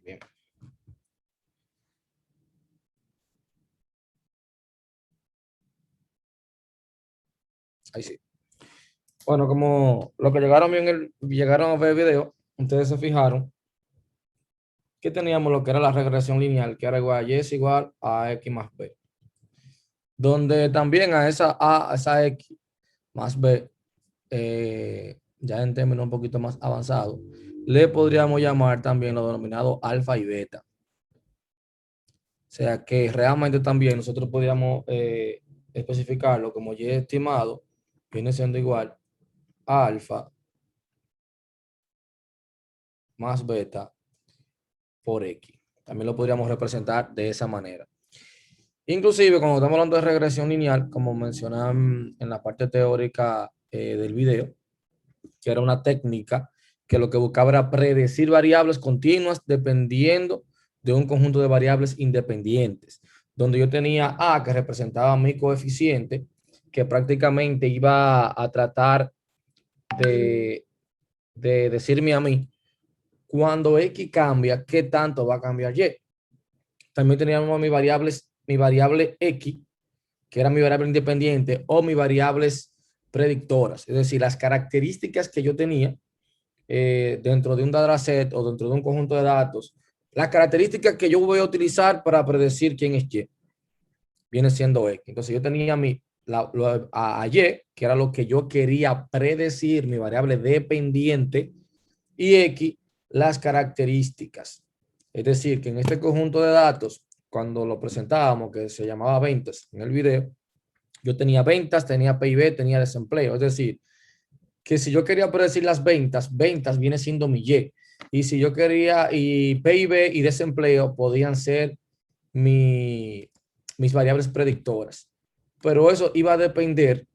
Bien. Ahí sí. Bueno, como lo que llegaron a ver el video, ustedes se fijaron que teníamos lo que era la regresión lineal, que era igual a y es igual a x más b, donde también a esa x más b, ya en términos un poquito más avanzados, le podríamos llamar también lo denominado alfa y beta. O sea que realmente también nosotros podríamos especificarlo como y estimado viene siendo igual a alfa más beta por x. También lo podríamos representar de esa manera. Inclusive cuando estamos hablando de regresión lineal, como mencionan en la parte teórica del video, que era una técnica que lo que buscaba era predecir variables continuas dependiendo de un conjunto de variables independientes, donde yo tenía A que representaba mi coeficiente, que prácticamente iba a tratar de, de decirme a mí cuando X cambia, qué tanto va a cambiar Y. También teníamos mi variable X, que era mi variable independiente, o mis variables predictoras, es decir, las características que yo tenía dentro de un dataset o dentro de un conjunto de datos, las características que yo voy a utilizar para predecir quién es Y, viene siendo X. Entonces yo tenía a Y, que era lo que yo quería predecir, mi variable dependiente, y X, las características. Es decir, que en este conjunto de datos, cuando lo presentábamos, que se llamaba ventas en el video, yo tenía ventas, tenía PIB, tenía desempleo. Es decir, que si yo quería predecir las ventas, ventas viene siendo mi Y. Y si yo quería, y PIB y desempleo podían ser mis variables predictoras. Pero eso iba a depender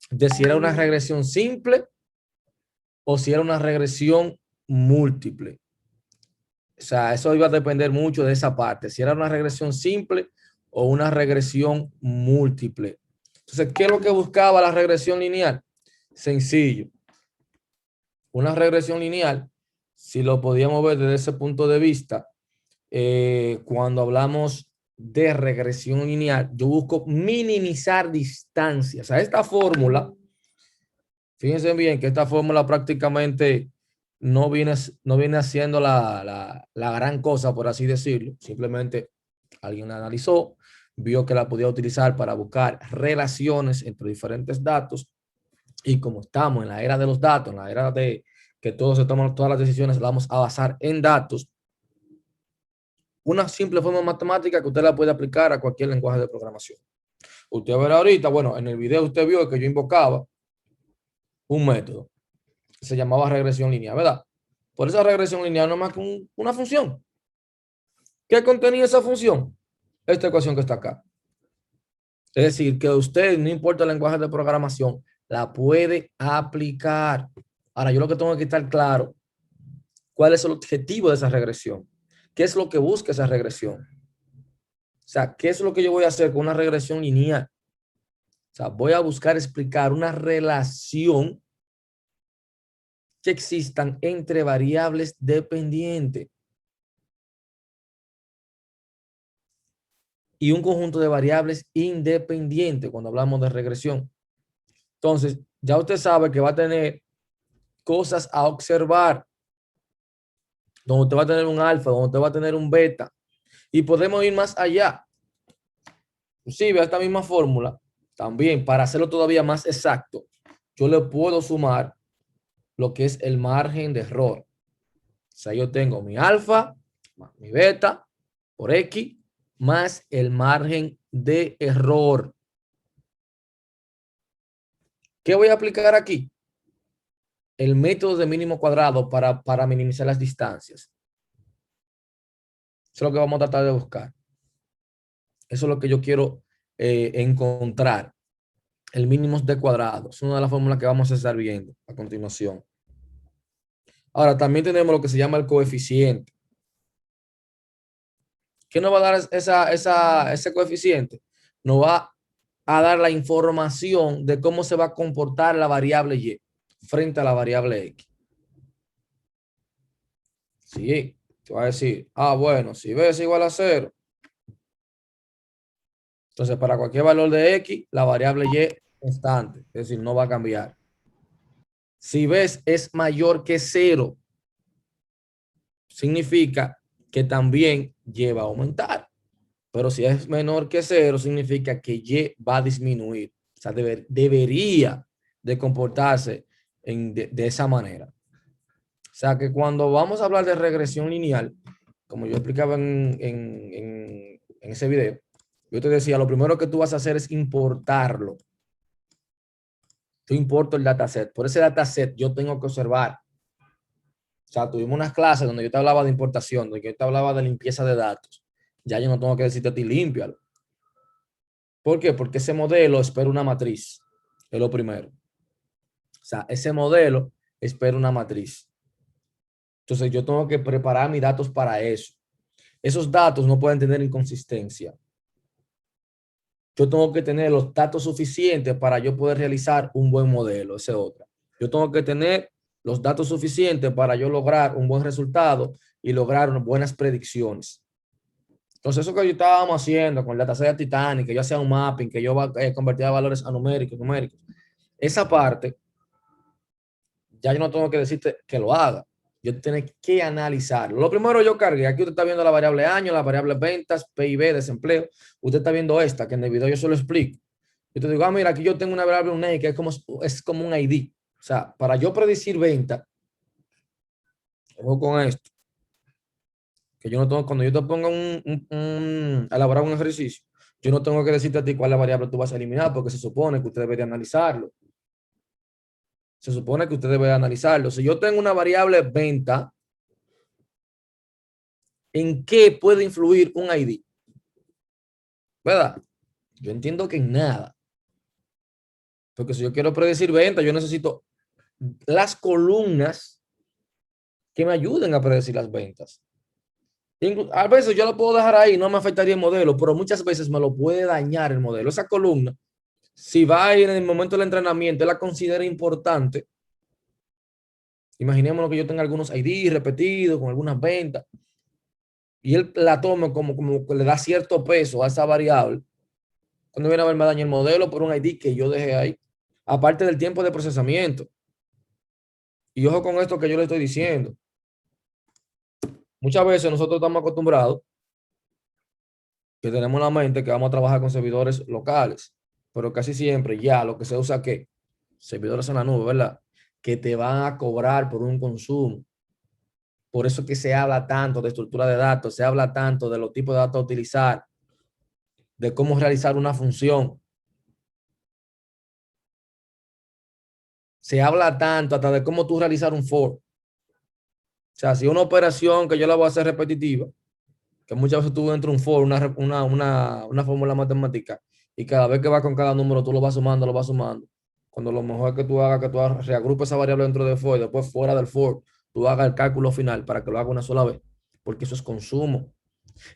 de si era una regresión simple o si era una regresión múltiple. O sea, eso iba a depender mucho de esa parte, si era una regresión simple o una regresión múltiple. Entonces, ¿qué es lo que buscaba la regresión lineal? Sencillo. Una regresión lineal, si lo podíamos ver desde ese punto de vista, cuando hablamos de regresión lineal, yo busco minimizar distancias. A esta fórmula, fíjense bien que esta fórmula prácticamente no viene haciendo la gran cosa, por así decirlo. Simplemente alguien la analizó, vio que la podía utilizar para buscar relaciones entre diferentes datos. Y como estamos en la era de los datos, en la era de que todos se toman todas las decisiones, las vamos a basar en datos. Una simple forma matemática que usted la puede aplicar a cualquier lenguaje de programación. Usted verá ahorita, bueno, en el video usted vio que yo invocaba un método que se llamaba regresión lineal, ¿verdad? Por esa regresión lineal no es más que una función. ¿Qué contenía esa función? Esta ecuación que está acá. Es decir, que usted, no importa el lenguaje de programación, la puede aplicar. Ahora, yo lo que tengo que estar claro, ¿cuál es el objetivo de esa regresión? ¿Qué es lo que busca esa regresión? O sea, ¿qué es lo que yo voy a hacer con una regresión lineal? O sea, voy a buscar explicar una relación que existan entre variables dependientes y un conjunto de variables independientes cuando hablamos de regresión. Entonces, ya usted sabe que va a tener cosas a observar, donde usted va a tener un alfa, donde usted va a tener un beta, y podemos ir más allá. Inclusive a esta misma fórmula, también para hacerlo todavía más exacto, yo le puedo sumar lo que es el margen de error. O sea, yo tengo mi alfa más mi beta por X más el margen de error. ¿Qué voy a aplicar aquí? El método de mínimo cuadrado para minimizar las distancias. Eso es lo que vamos a tratar de buscar. Eso es lo que yo quiero encontrar. El mínimo de cuadrado. Es una de las fórmulas que vamos a estar viendo a continuación. Ahora, también tenemos lo que se llama el coeficiente. ¿Qué nos va a dar ese coeficiente? Nos va a dar la información de cómo se va a comportar la variable Y frente a la variable X. Sí. Te va a decir, bueno, si B es igual a 0, entonces para cualquier valor de X, la variable Y es constante, es decir, no va a cambiar. Si B es mayor que 0, significa que también Y va a aumentar. Pero si es menor que 0, significa que Y va a disminuir. O sea, debería de comportarse de esa manera. O sea, que cuando vamos a hablar de regresión lineal, como yo explicaba en ese video, yo te decía, lo primero que tú vas a hacer es importarlo. Tú importo el dataset. Por ese dataset yo tengo que observar. O sea, tuvimos unas clases donde yo te hablaba de importación, donde yo te hablaba de limpieza de datos. Ya yo no tengo que decirte a ti, límpialo. ¿Por qué? Porque ese modelo espera una matriz. Es lo primero. O sea, ese modelo espera una matriz. Entonces yo tengo que preparar mis datos para eso. Esos datos no pueden tener inconsistencia. Yo tengo que tener los datos suficientes para yo poder realizar un buen modelo. Esa es otra. Yo tengo que tener los datos suficientes para yo lograr un buen resultado y lograr buenas predicciones. Entonces, eso que yo estábamos haciendo con el dataset de Titanic, que yo hacía un mapping, que yo convertía valores a numéricos, esa parte, ya yo no tengo que decirte que lo haga. Yo tengo que analizarlo. Lo primero yo cargué, aquí usted está viendo la variable año, la variable ventas, PIB, desempleo. Usted está viendo esta, que en el video yo se lo explico. Yo te digo, mira, aquí yo tengo una variable UNEI, que es como un ID. O sea, para yo predecir venta, ojo con esto, que yo no tengo, cuando yo te ponga elaborar un ejercicio, yo no tengo que decirte a ti cuál es la variable tú vas a eliminar, porque se supone que usted debe de analizarlo. Se supone que usted debe de analizarlo. Si yo tengo una variable venta, ¿en qué puede influir un ID? ¿Verdad? Yo entiendo que en nada. Porque si yo quiero predecir venta, yo necesito las columnas que me ayuden a predecir las ventas. A veces yo lo puedo dejar ahí, no me afectaría el modelo, pero muchas veces me lo puede dañar el modelo. Esa columna, si va a ir en el momento del entrenamiento, él la considera importante. Imaginémonos que yo tenga algunos ID repetidos con algunas ventas y él la toma como que le da cierto peso a esa variable. Cuando viene a ver, me daña el modelo por un ID que yo dejé ahí. Aparte del tiempo de procesamiento. Y ojo con esto que yo le estoy diciendo. Muchas veces nosotros estamos acostumbrados que tenemos la mente que vamos a trabajar con servidores locales, pero casi siempre ya lo que se usa que servidores en la nube, ¿verdad? Que te van a cobrar por un consumo. Por eso que se habla tanto de estructura de datos, se habla tanto de los tipos de datos a utilizar, de cómo realizar una función. Se habla tanto hasta de cómo tú realizar un for. O sea, si una operación que yo la voy a hacer repetitiva, que muchas veces tú entras un for, una fórmula matemática, y cada vez que vas con cada número, tú lo vas sumando, lo vas sumando. Cuando lo mejor que tú hagas, que tú reagrupes esa variable dentro del for, y después fuera del for, tú hagas el cálculo final para que lo haga una sola vez, porque eso es consumo.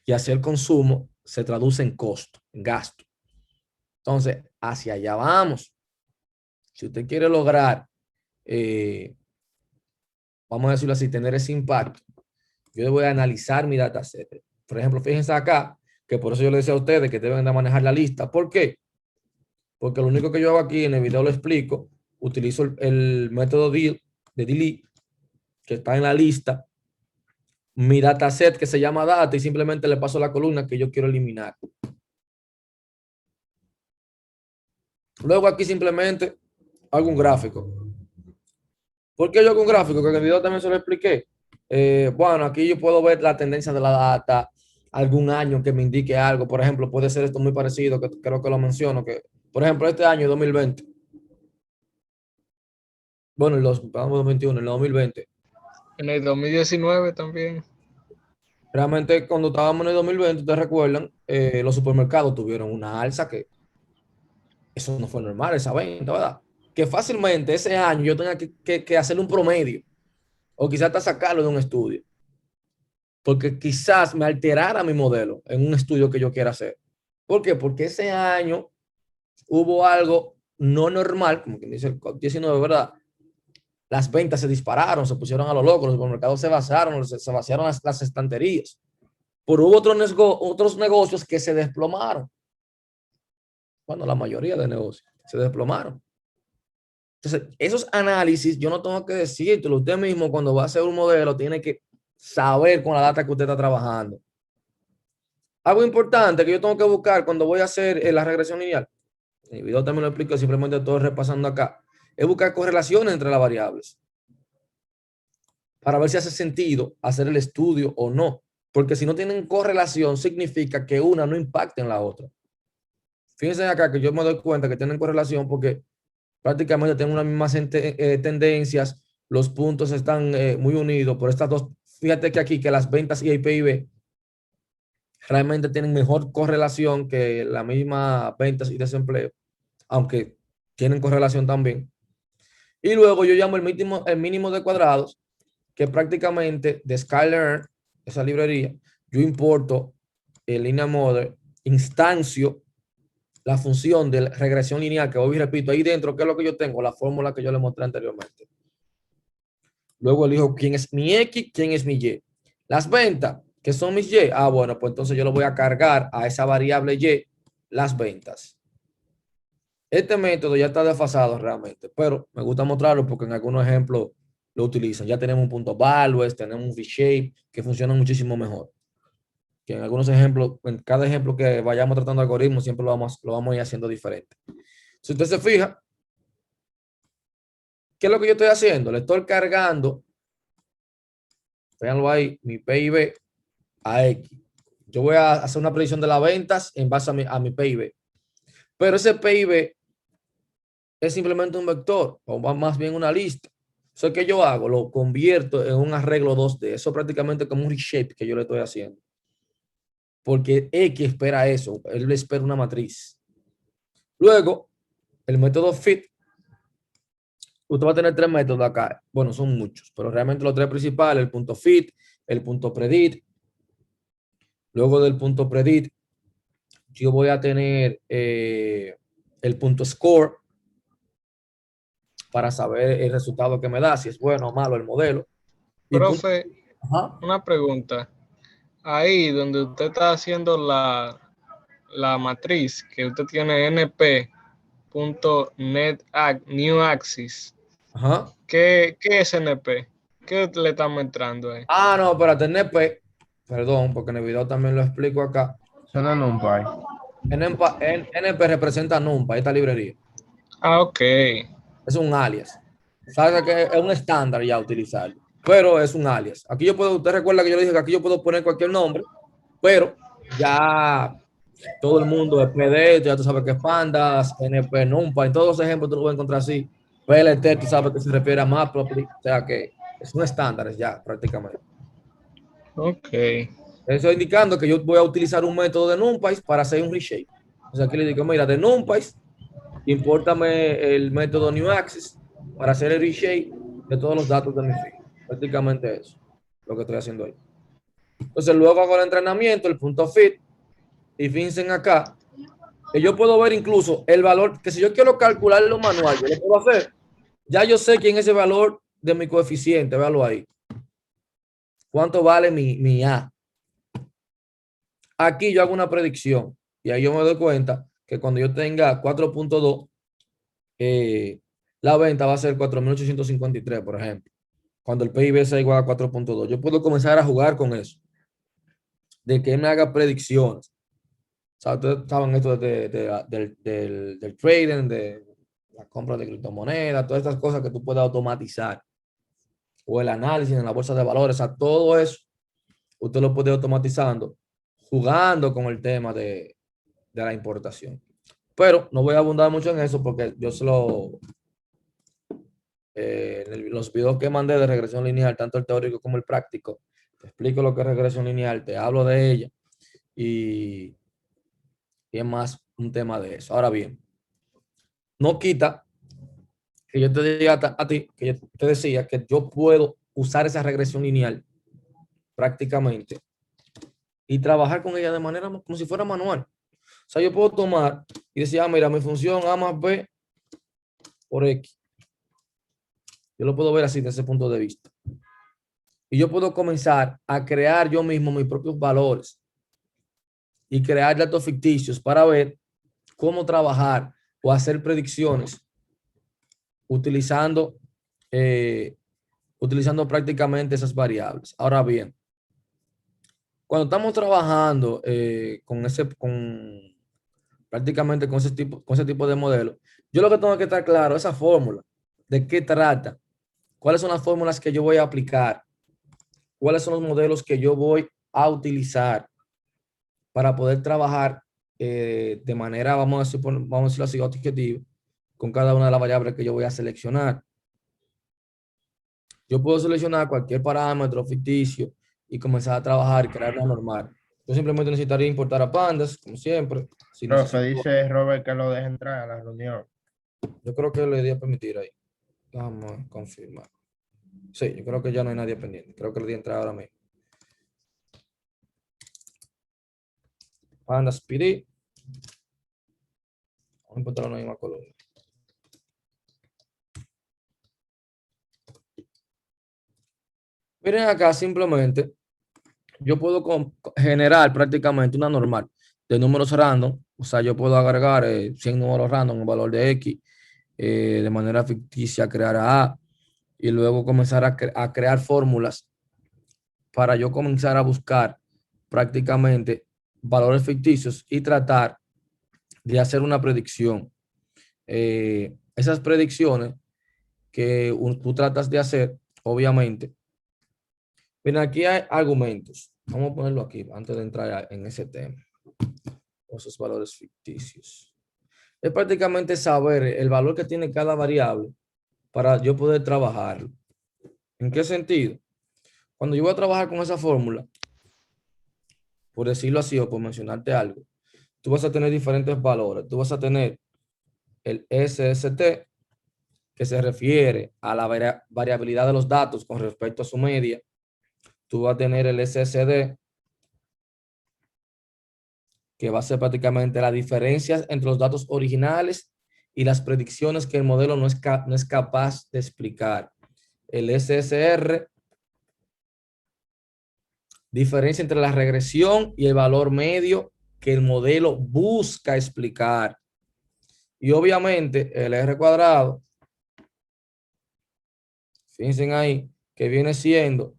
Y hacer consumo se traduce en costo, en gasto. Entonces, hacia allá vamos. Si usted quiere lograr, vamos a decirlo así, tener ese impacto, yo voy a analizar mi dataset. Por ejemplo, fíjense acá, que por eso yo le decía a ustedes que deben de manejar la lista. ¿Por qué? Porque lo único que yo hago aquí en el video lo explico, utilizo el método de delete, que está en la lista, mi dataset que se llama data y simplemente le paso la columna que yo quiero eliminar. Luego aquí simplemente hago un gráfico. ¿Por qué yo hago un gráfico? Que en el video también se lo expliqué. Bueno, aquí yo puedo ver la tendencia de la data, algún año que me indique algo. Por ejemplo, puede ser esto muy parecido, que creo que lo menciono, que por ejemplo este año 2020, bueno, en los, vamos 2021, en el 2020, En el 2019 también. realmente cuando estábamos en el 2020, ustedes recuerdan, los supermercados tuvieron una alza que eso no fue normal, esa venta, ¿verdad? Que fácilmente ese año yo tenga que hacerle un promedio o quizás hasta sacarlo de un estudio, porque quizás me alterara mi modelo en un estudio que yo quiera hacer. ¿Por qué? Porque ese año hubo algo no normal, como quien dice el COVID-19, ¿verdad? las ventas se dispararon, se pusieron a lo loco, los supermercados se vaciaron, se vaciaron las estanterías. Pero hubo otros negocios que se desplomaron. Bueno, la mayoría de negocios se desplomaron. Entonces, esos análisis, yo no tengo que decírtelo. Usted mismo, cuando va a hacer un modelo, tiene que saber con la data que usted está trabajando. Algo importante que yo tengo que buscar cuando voy a hacer la regresión lineal, en el video también lo explico, simplemente estoy repasando acá, es buscar correlaciones entre las variables para ver si hace sentido hacer el estudio o no. Porque si no tienen correlación, significa que una no impacta en la otra. Fíjense acá que yo me doy cuenta que tienen correlación porque prácticamente tienen unas mismas tendencias, los puntos están muy unidos por estas dos. Fíjate que aquí que las ventas y el PIB realmente tienen mejor correlación que la misma ventas y desempleo, aunque tienen correlación también. Y luego yo llamo el mínimo de cuadrados, que prácticamente de Sklearn, esa librería, yo importo en línea model, instancio la función de regresión lineal, que hoy repito, ahí dentro, ¿qué es lo que yo tengo? La fórmula que yo le mostré anteriormente. Luego elijo quién es mi X, quién es mi Y. Las ventas, que son mis Y, bueno, pues entonces yo lo voy a cargar a esa variable Y, las ventas. Este método ya está desfasado realmente, pero me gusta mostrarlo porque en algunos ejemplos lo utilizan. Ya tenemos un punto values, tenemos un V-shape que funcionan muchísimo mejor. Que en algunos ejemplos, en cada ejemplo que vayamos tratando algoritmos, siempre lo vamos a ir haciendo diferente. Si usted se fija, ¿qué es lo que yo estoy haciendo? Le estoy cargando, véanlo ahí, mi PIB a X. Yo voy a hacer una predicción de las ventas en base a mi PIB. Pero ese PIB es simplemente un vector, o más bien una lista. Eso que yo hago, lo convierto en un arreglo 2D. Eso prácticamente como un reshape que yo le estoy haciendo. Porque X espera eso, él le espera una matriz. Luego, el método fit, usted va a tener tres métodos acá. Bueno, son muchos, pero realmente los tres principales, el punto fit, el punto predict. Luego del punto predict, yo voy a tener el punto score para saber el resultado que me da, si es bueno o malo el modelo. Y Profe, una pregunta. Ahí donde usted está haciendo la matriz, que usted tiene np.net.new.axis. Ajá. ¿Qué es NP? ¿Qué le estamos entrando ahí? No, espérate, NP, perdón, porque en el video también lo explico acá. Suena NumPy. NP representa NumPy, esta librería. Ok. Es un alias. Sabes que es un estándar ya utilizarlo, pero es un alias. Aquí yo puedo, usted recuerda que yo le dije que aquí yo puedo poner cualquier nombre, pero ya todo el mundo es PD, ya tú sabes que es Pandas, NP, NumPy, en todos los ejemplos tú lo vas a encontrar así. PLT, tú sabes que se refiere a Matplotlib, o sea que es un estándar ya prácticamente. Ok. Eso indicando que yo voy a utilizar un método de NumPy para hacer un reshape. O sea, aquí le digo, mira, de NumPy, impórtame el método newAxis para hacer el reshape de todos los datos de mi feed. Prácticamente eso, lo que estoy haciendo ahí. Entonces, luego hago el entrenamiento, el punto fit, y fíjense acá, que yo puedo ver incluso el valor, que si yo quiero calcularlo manual, yo lo puedo hacer. Ya yo sé quién es el valor de mi coeficiente, véalo ahí. ¿Cuánto vale mi A? Aquí yo hago una predicción y ahí yo me doy cuenta que cuando yo tenga 4.2, la venta va a ser 4.853, por ejemplo. Cuando el PIB sea igual a 4.2, yo puedo comenzar a jugar con eso, de que me haga predicciones. O sea, ustedes saben esto del trading, de la compra de criptomonedas, todas estas cosas que tú puedes automatizar. O el análisis en la bolsa de valores, o sea, todo eso usted lo puede ir automatizando, jugando con el tema de la importación. Pero no voy a abundar mucho en eso porque yo en los videos que mandé de regresión lineal, tanto el teórico como el práctico, te explico lo que es regresión lineal, te hablo de ella y es más un tema de eso. Ahora bien, no quita que yo te diga a ti, que yo te decía que yo puedo usar esa regresión lineal prácticamente y trabajar con ella de manera como si fuera manual. O sea, yo puedo tomar y decir, mira, mi función A más B por X. Yo lo puedo ver así, desde ese punto de vista. Y yo puedo comenzar a crear yo mismo mis propios valores y crear datos ficticios para ver cómo trabajar o hacer predicciones utilizando, utilizando prácticamente esas variables. Ahora bien, cuando estamos trabajando prácticamente con ese tipo de modelo, yo lo que tengo que estar claro, esa fórmula, de qué trata, cuáles son las fórmulas que yo voy a aplicar, cuáles son los modelos que yo voy a utilizar para poder trabajar de manera, vamos a decirlo así, objetivo, con cada una de las variables que yo voy a seleccionar. Yo puedo seleccionar cualquier parámetro ficticio y comenzar a trabajar y crear una normal. Yo simplemente necesitaría importar a pandas, como siempre. Si Profe, necesito, dice Robert que lo deje entrar a la reunión. yo creo que le di a permitir ahí. Vamos a confirmar. Sí, yo creo que ya no hay nadie pendiente. Creo que le di a entrar ahora mismo. Pandas PD. Vamos a importar una misma columna. Miren acá, simplemente, yo puedo generar prácticamente una normal de números random. O sea, yo puedo agregar 100 números random, un valor de X, de manera ficticia, crear A, y luego comenzar a crear fórmulas para yo comenzar a buscar prácticamente valores ficticios y tratar de hacer una predicción. Esas predicciones que tú tratas de hacer, obviamente. Miren, aquí hay argumentos. Vamos a ponerlo aquí antes de entrar en ese tema. Esos valores ficticios. Es prácticamente saber el valor que tiene cada variable para yo poder trabajarlo. ¿En qué sentido? Cuando yo voy a trabajar con esa fórmula, por decirlo así o por mencionarte algo, tú vas a tener diferentes valores. Tú vas a tener el SST, que se refiere a la variabilidad de los datos con respecto a su media. Tú vas a tener el SSD, que va a ser prácticamente la diferencia entre los datos originales y las predicciones que el modelo no es capaz de explicar. El SSR, diferencia entre la regresión y el valor medio que el modelo busca explicar. Y obviamente el R cuadrado, fíjense ahí, que viene siendo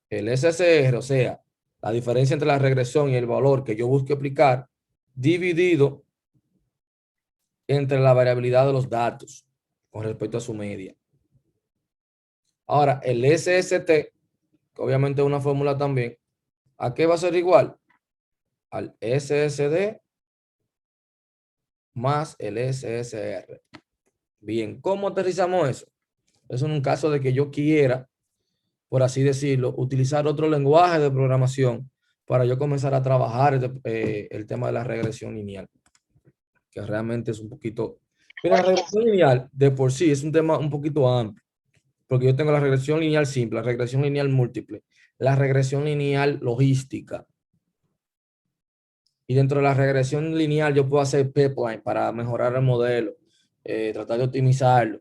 el SSR, o sea, la diferencia entre la regresión y el valor que yo busco explicar, dividido entre la variabilidad de los datos con respecto a su media. Ahora, el SST, que obviamente es una fórmula también, ¿a qué va a ser igual? Al SSD más el SSR. Bien, ¿cómo aterrizamos eso? Eso en un caso de que yo quiera, por así decirlo, utilizar otro lenguaje de programación para yo comenzar a trabajar el tema de la regresión lineal, que realmente es un poquito... Mira, la regresión lineal de por sí es un tema un poquito amplio, porque yo tengo la regresión lineal simple, la regresión lineal múltiple, la regresión lineal logística. Y dentro de la regresión lineal yo puedo hacer pipeline para mejorar el modelo, tratar de optimizarlo.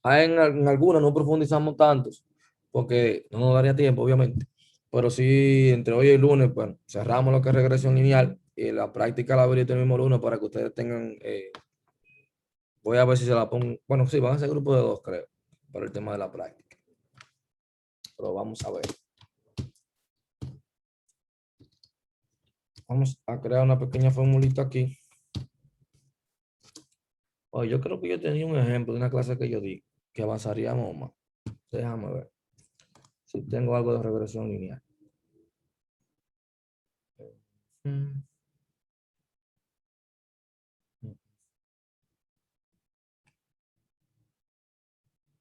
En algunas no profundizamos tantos, porque no nos daría tiempo, obviamente. Pero sí, entre hoy y el lunes, bueno, cerramos lo que es regresión lineal y la práctica la veré el mismo lunes para que ustedes tengan... voy a ver si se la pongo. Bueno, sí, van a ser grupo de 2, creo, para el tema de la práctica. Pero vamos a ver. Vamos a crear una pequeña formulita aquí. Oye, yo creo que yo tenía un ejemplo de una clase que yo di, que avanzaríamos más. Déjame ver si tengo algo de regresión lineal.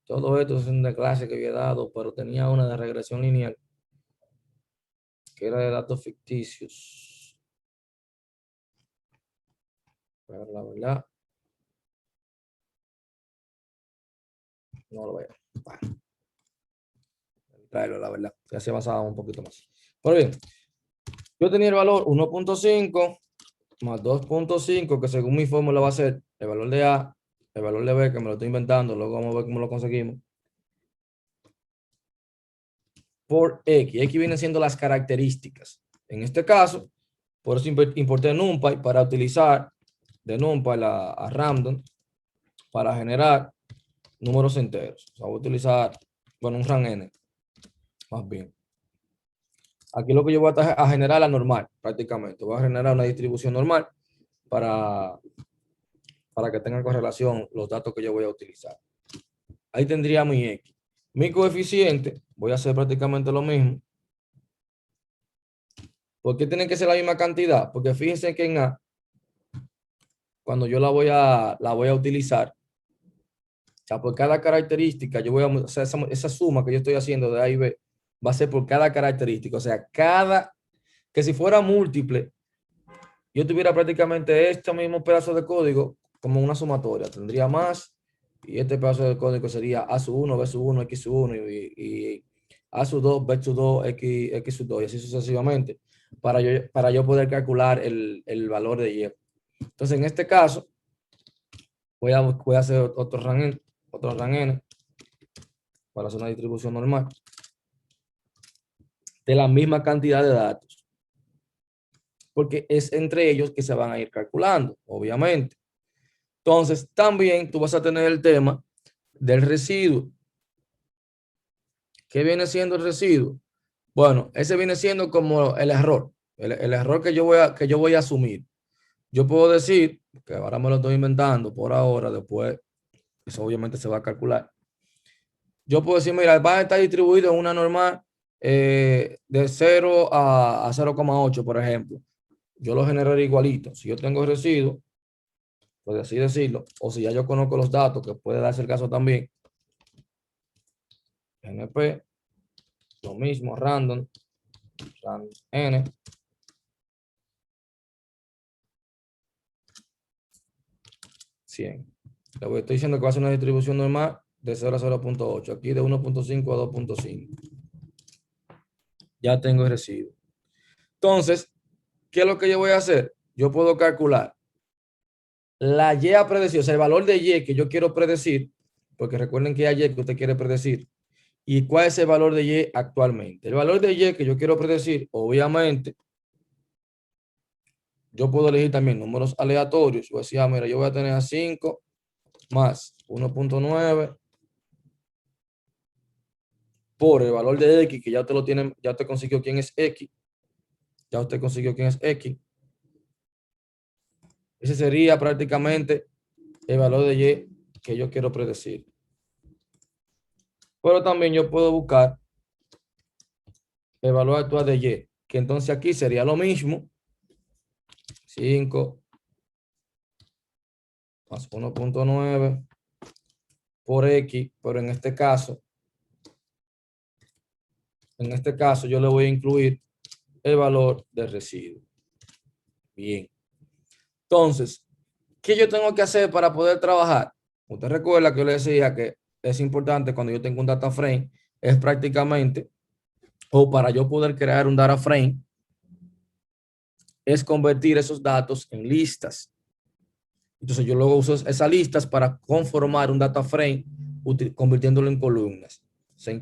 Todo esto es una clase que había dado, pero tenía una de regresión lineal, que era de datos ficticios. Pero la verdad, no lo veo. Bueno, traerlo, la verdad, ya se basaba un poquito más. Pero bien, yo tenía el valor 1.5 más 2.5, que según mi fórmula va a ser el valor de A, el valor de B, que me lo estoy inventando, luego vamos a ver cómo lo conseguimos, por X. X vienen siendo las características. En este caso, por eso importé NumPy para utilizar de NumPy a random para generar números enteros. O sea, voy a utilizar, bueno, un rank n, más bien. Aquí lo que yo voy a generar la normal, prácticamente. Voy a generar una distribución normal para que tengan correlación los datos que yo voy a utilizar. Ahí tendría mi X. Mi coeficiente, voy a hacer prácticamente lo mismo. ¿Por qué tiene que ser la misma cantidad? Porque fíjense que en A, cuando yo la voy a utilizar, o sea, por cada característica, yo voy a hacer esa suma que yo estoy haciendo de A y B, va a ser por cada característica. O sea, que si fuera múltiple, yo tuviera prácticamente este mismo pedazo de código como una sumatoria. Tendría más, y este pedazo de código sería A sub 1, B sub 1, X sub 1, y A sub 2, B sub 2, X sub 2, y así sucesivamente, para yo poder calcular el valor de Y. Entonces, en este caso, voy a hacer otro rank n, para hacer una distribución normal de la misma cantidad de datos, porque es entre ellos que se van a ir calculando, obviamente. Entonces, también tú vas a tener el tema del residuo. ¿Qué viene siendo el residuo? Bueno, ese viene siendo como el error, el error que yo voy a asumir. Yo puedo decir, que ahora me lo estoy inventando por ahora, después eso obviamente se va a calcular. Yo puedo decir, mira, va a estar distribuido en una normal de 0 a 0,8, por ejemplo. Yo lo generaré igualito. Si yo tengo residuo, pues así decirlo, o si ya yo conozco los datos, que puede darse el caso también, NP, lo mismo, random n, estoy diciendo que va a ser una distribución normal de 0 a 0.8, aquí de 1.5 a 2.5. Ya tengo el residuo. Entonces, ¿qué es lo que yo voy a hacer? Yo puedo calcular la Y a predecir, o sea, el valor de Y que yo quiero predecir, porque recuerden que hay Y que usted quiere predecir, y cuál es el valor de Y actualmente. El valor de Y que yo quiero predecir, obviamente, yo puedo elegir también números aleatorios. Voy a decir, mira, yo voy a tener a 5 más 1.9 por el valor de X, que ya usted lo tiene, ya usted consiguió quién es X. Ya usted consiguió quién es X. Ese sería prácticamente el valor de Y que yo quiero predecir. Pero también yo puedo buscar el valor actual de Y, que entonces aquí sería lo mismo. 5 más 1.9 por X, pero en este caso yo le voy a incluir el valor del residuo. Bien. Entonces, ¿qué yo tengo que hacer para poder trabajar? Usted recuerda que yo le decía que es importante cuando yo tengo un data frame, es prácticamente, o para yo poder crear un data frame, es convertir esos datos en listas. Entonces yo luego uso esas listas para conformar un data frame, convirtiéndolo en columnas.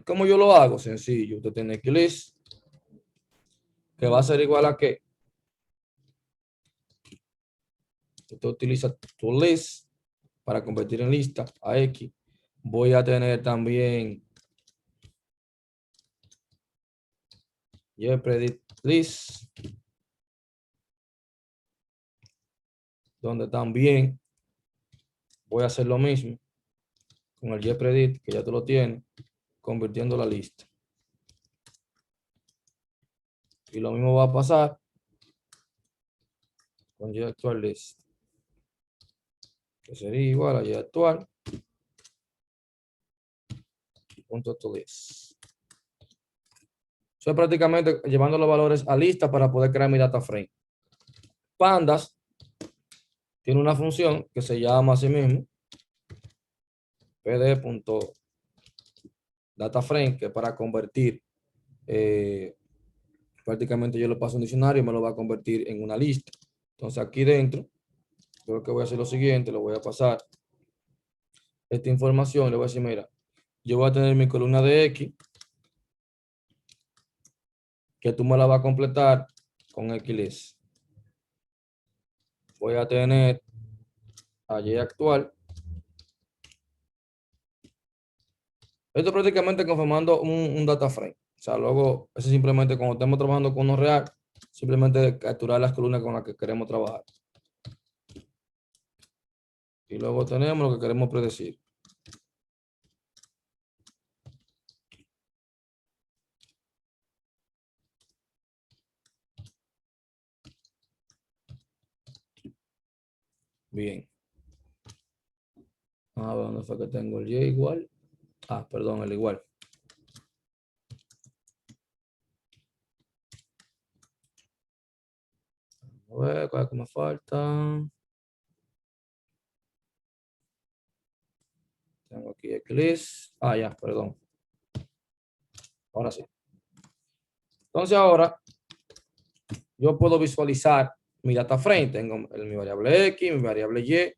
¿Cómo yo lo hago? Sencillo. Usted tiene que list, que va a ser igual a qué. Usted utiliza tu list para convertir en lista a X. Voy a tener también predict list, donde también voy a hacer lo mismo con el predict, que ya te lo tiene, convirtiendo la lista. Y lo mismo va a pasar con actual list, que sería igual a actual y punto to list. Soy prácticamente llevando los valores a lista para poder crear mi data frame. Pandas tiene una función que se llama así mismo pd.dataframe, que es para convertir, prácticamente yo le paso un diccionario y me lo va a convertir en una lista. Entonces aquí dentro, creo que voy a hacer lo siguiente, lo voy a pasar esta información, le voy a decir, mira, yo voy a tener mi columna de X, que tú me la vas a completar con XList. Voy a tener a Y actual. Esto prácticamente conformando un data frame. O sea, luego, eso simplemente cuando estemos trabajando con uno real, simplemente capturar las columnas con las que queremos trabajar. Y luego tenemos lo que queremos predecir. Bien. A ver, ¿dónde fue que tengo el Y igual? Ah, perdón, el igual. A ver, ¿cuál es que me falta? Tengo aquí Eclipse. Ah, ya, perdón. Ahora sí. Entonces ahora yo puedo visualizar mi data frame. Tengo mi variable X, mi variable Y,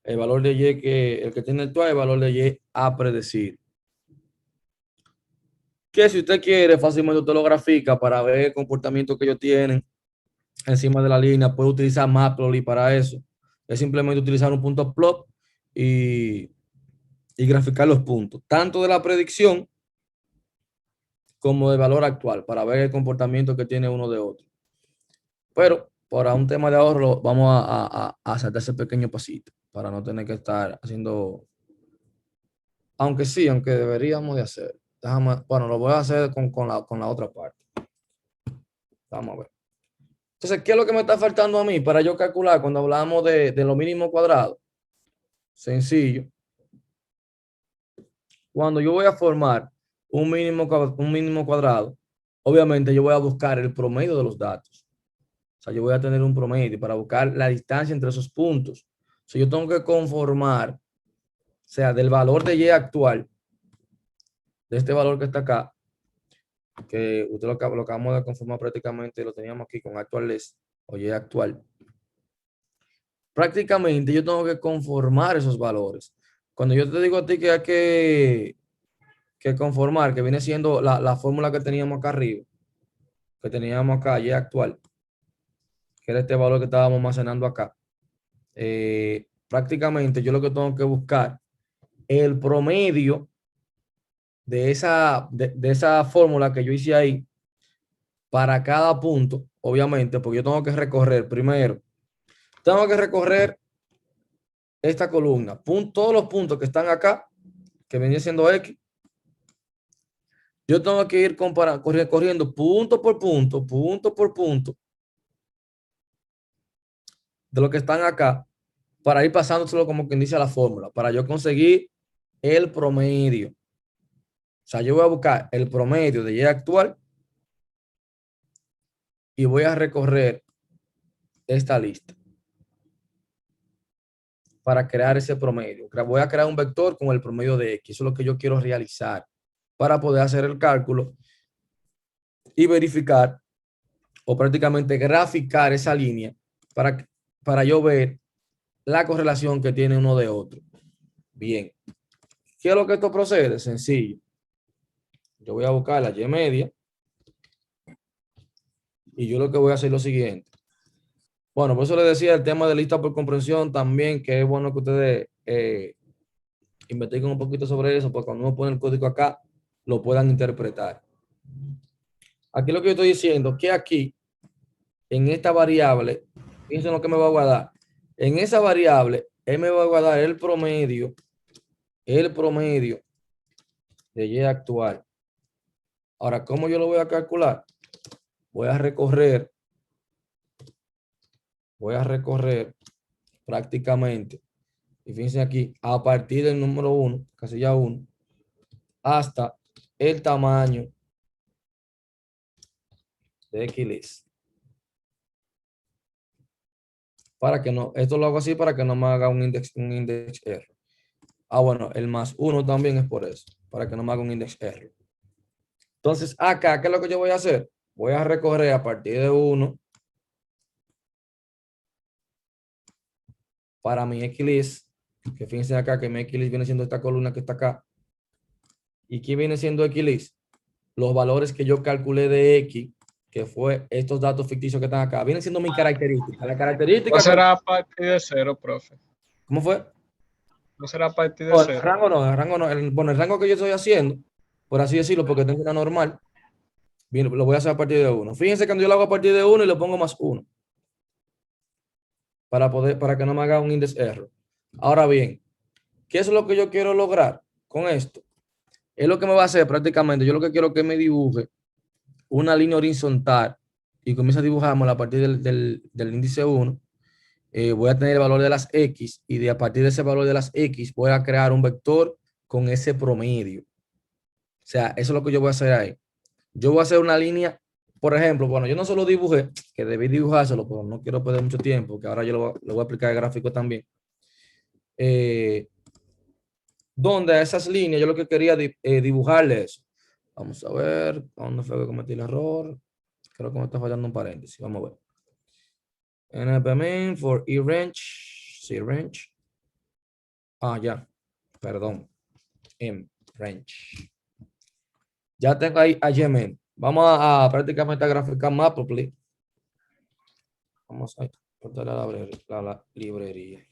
el valor de Y que el que tiene actual, el valor de Y a predecir. Que si usted quiere, fácilmente usted lo grafica para ver el comportamiento que ellos tienen encima de la línea. Puede utilizar Matplotlib para eso. Es simplemente utilizar un punto plot y graficar los puntos, tanto de la predicción como del valor actual, para ver el comportamiento que tiene uno de otro. Pero para un tema de ahorro, vamos a saltar ese pequeño pasito para no tener que estar haciendo, aunque sí, aunque deberíamos de hacer. Bueno, lo voy a hacer con la otra parte. Vamos a ver. Entonces, ¿qué es lo que me está faltando a mí para yo calcular cuando hablamos de lo mínimo cuadrado? Sencillo. Cuando yo voy a formar un mínimo cuadrado, obviamente yo voy a buscar el promedio de los datos. O sea, yo voy a tener un promedio para buscar la distancia entre esos puntos. O sea, yo tengo que conformar, o sea, del valor de Y actual, de este valor que está acá, que usted lo acabamos de conformar prácticamente, lo teníamos aquí con actual list o Y actual. Prácticamente yo tengo que conformar esos valores. Cuando yo te digo a ti que hay que conformar, que viene siendo la fórmula que teníamos acá arriba, que teníamos acá, Y actual, que era este valor que estábamos almacenando acá. Prácticamente yo lo que tengo que buscar el promedio de esa fórmula que yo hice ahí para cada punto, obviamente, porque yo tengo que recorrer primero, tengo que recorrer esta columna, todos los puntos que están acá, que viene siendo X, yo tengo que ir corriendo punto por punto de lo que están acá para ir pasándoselo como quien dice a la fórmula, para yo conseguir el promedio. O sea, yo voy a buscar el promedio de Y actual y voy a recorrer esta lista para crear ese promedio. Voy a crear un vector con el promedio de X. Eso es lo que yo quiero realizar para poder hacer el cálculo y verificar o prácticamente graficar esa línea para yo ver la correlación que tiene uno de otro. Bien. ¿Qué es lo que esto procede? Sencillo. Yo voy a buscar la Y media y yo lo que voy a hacer es lo siguiente. Bueno, por eso les decía el tema de lista por comprensión también, que es bueno que ustedes investiguen un poquito sobre eso, porque cuando uno pone el código acá, lo puedan interpretar. Aquí lo que yo estoy diciendo, que aquí, en esta variable, fíjense lo que me va a guardar. En esa variable, él me va a guardar el promedio de Y actual. Ahora, ¿cómo yo lo voy a calcular? Voy a recorrer prácticamente, y fíjense aquí, a partir del número 1, casilla 1, hasta el tamaño de XList. Para que no, esto lo hago así para que no me haga un index error. Ah, bueno, el +1 también es por eso, para que no me haga un index error. Entonces, acá, ¿qué es lo que yo voy a hacer? Voy a recorrer a partir de 1 para mi XList, Que fíjense acá que mi X viene siendo esta columna que está acá. ¿Y qué viene siendo X? Los valores que yo calculé de X, que fue estos datos ficticios que están acá, vienen siendo mi característica. La No característica, será a partir de cero, profe. ¿cómo fue? No será a partir de No, el cero. rango no, el rango no. Bueno, el rango que yo estoy haciendo, por así decirlo, porque tengo una normal, bien, lo voy a hacer a partir de 1. Fíjense cuando yo lo hago a partir de 1 y le pongo más 1 para que no me haga un index error. Ahora bien, ¿qué es lo que yo quiero lograr con esto? Es lo que me va a hacer prácticamente. Yo lo que quiero que me dibuje una línea horizontal y comienza a dibujarla a partir del índice 1. Voy a tener el valor de las X y a partir de ese valor de las X voy a crear un vector con ese promedio. O sea, eso es lo que yo voy a hacer ahí. Yo voy a hacer una línea, por ejemplo, bueno, yo no solo dibujé, que debí dibujárselo, pero no quiero perder mucho tiempo, que ahora yo lo voy a aplicar el gráfico también. Donde a esas líneas yo lo que quería dibujarle eso. Vamos a ver, ¿dónde fue que cometí el error? Creo que me está fallando un paréntesis, vamos a ver. npmin for eRange, crange. Ya, perdón, mrange. Ya tengo ahí a Yemen. Vamos a prácticamente graficar Matplotlib. Vamos a cortar la librería.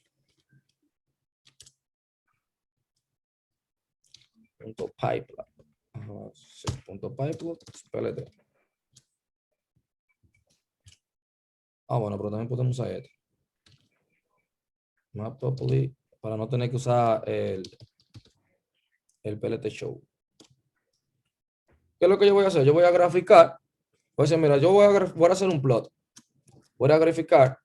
Punto pipeline. Sí, punto pipeline. Espérate. Bueno, pero también podemos usar esto. Matplotlib para no tener que usar el PLT show. ¿Qué es lo que yo voy a hacer? Yo voy a graficar. Voy a decir, mira, yo voy a hacer un plot. Voy a graficar.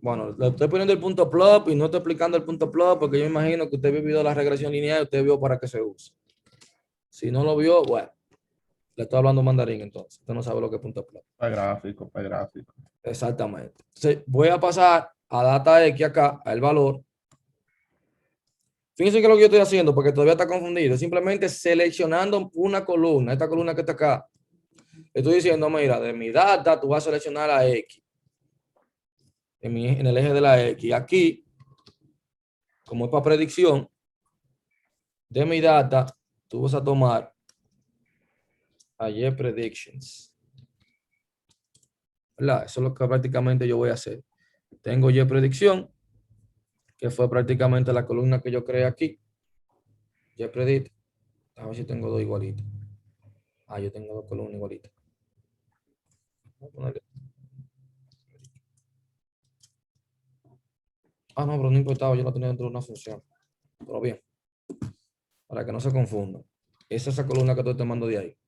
Bueno, le estoy poniendo el punto plot y no estoy explicando el punto plot porque yo imagino que usted ha vivido la regresión lineal y usted vio para qué se usa. Si no lo vio, bueno, le estoy hablando mandarín entonces. Usted no sabe lo que es punto plot. Para gráfico, para gráfico. Exactamente. Entonces, voy a pasar a data X acá, al valor. Fíjense que es lo que yo estoy haciendo porque todavía está confundido. Simplemente seleccionando una columna, esta columna que está acá. Estoy diciendo, mira, de mi data tú vas a seleccionar a X. En el eje de la X. Aquí, como es para predicción, de mi data, tú vas a tomar a Y predictions. ¿Verdad? Eso es lo que prácticamente yo voy a hacer. Tengo Y predicción, que fue prácticamente la columna que yo creé aquí. Y predict. A ver si tengo dos igualitas. Yo tengo dos columnas igualitas. Voy a ponerle. No, pero no importaba, yo lo tenía dentro de una función. Pero bien, para que no se confunda. Esa es esa columna que estoy tomando de ahí.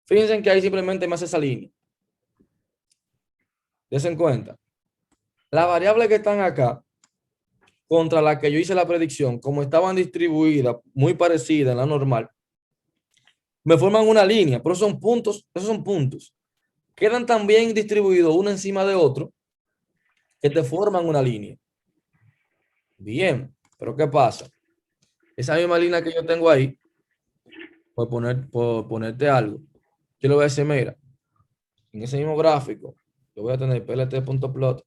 Fíjense que ahí simplemente me hace esa línea. Desen cuenta. Las variables que están acá, contra la que yo hice la predicción, como estaban distribuidas, muy parecidas en la normal, me forman una línea, pero son puntos, esos son puntos. Quedan tan bien distribuidos uno encima de otro que te forman una línea. Bien, pero ¿qué pasa? Esa misma línea que yo tengo ahí, por ponerte algo, yo le voy a decir, mira, en ese mismo gráfico, yo voy a tener plt.plot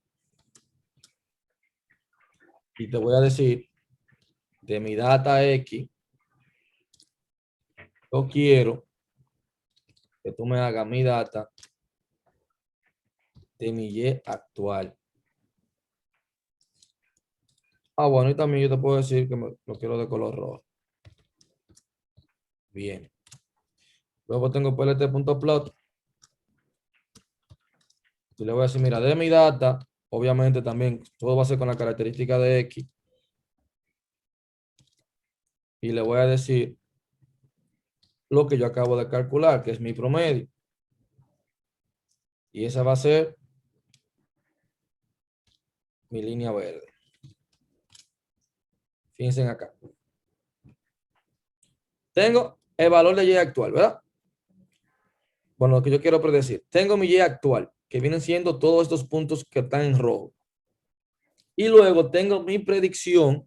y te voy a decir, de mi data X, yo quiero que tú me hagas mi data de mi Y actual. Bueno, y también yo te puedo decir que lo quiero de color rojo. Bien. Luego tengo plt.plot. Y le voy a decir, mira, de mi data, obviamente también todo va a ser con la característica de X. Y le voy a decir lo que yo acabo de calcular, que es mi promedio. Y esa va a ser mi línea verde. Fíjense acá. Tengo el valor de Y actual, ¿verdad? Bueno, lo que yo quiero predecir. Tengo mi Y actual, que vienen siendo todos estos puntos que están en rojo. Y luego tengo mi predicción,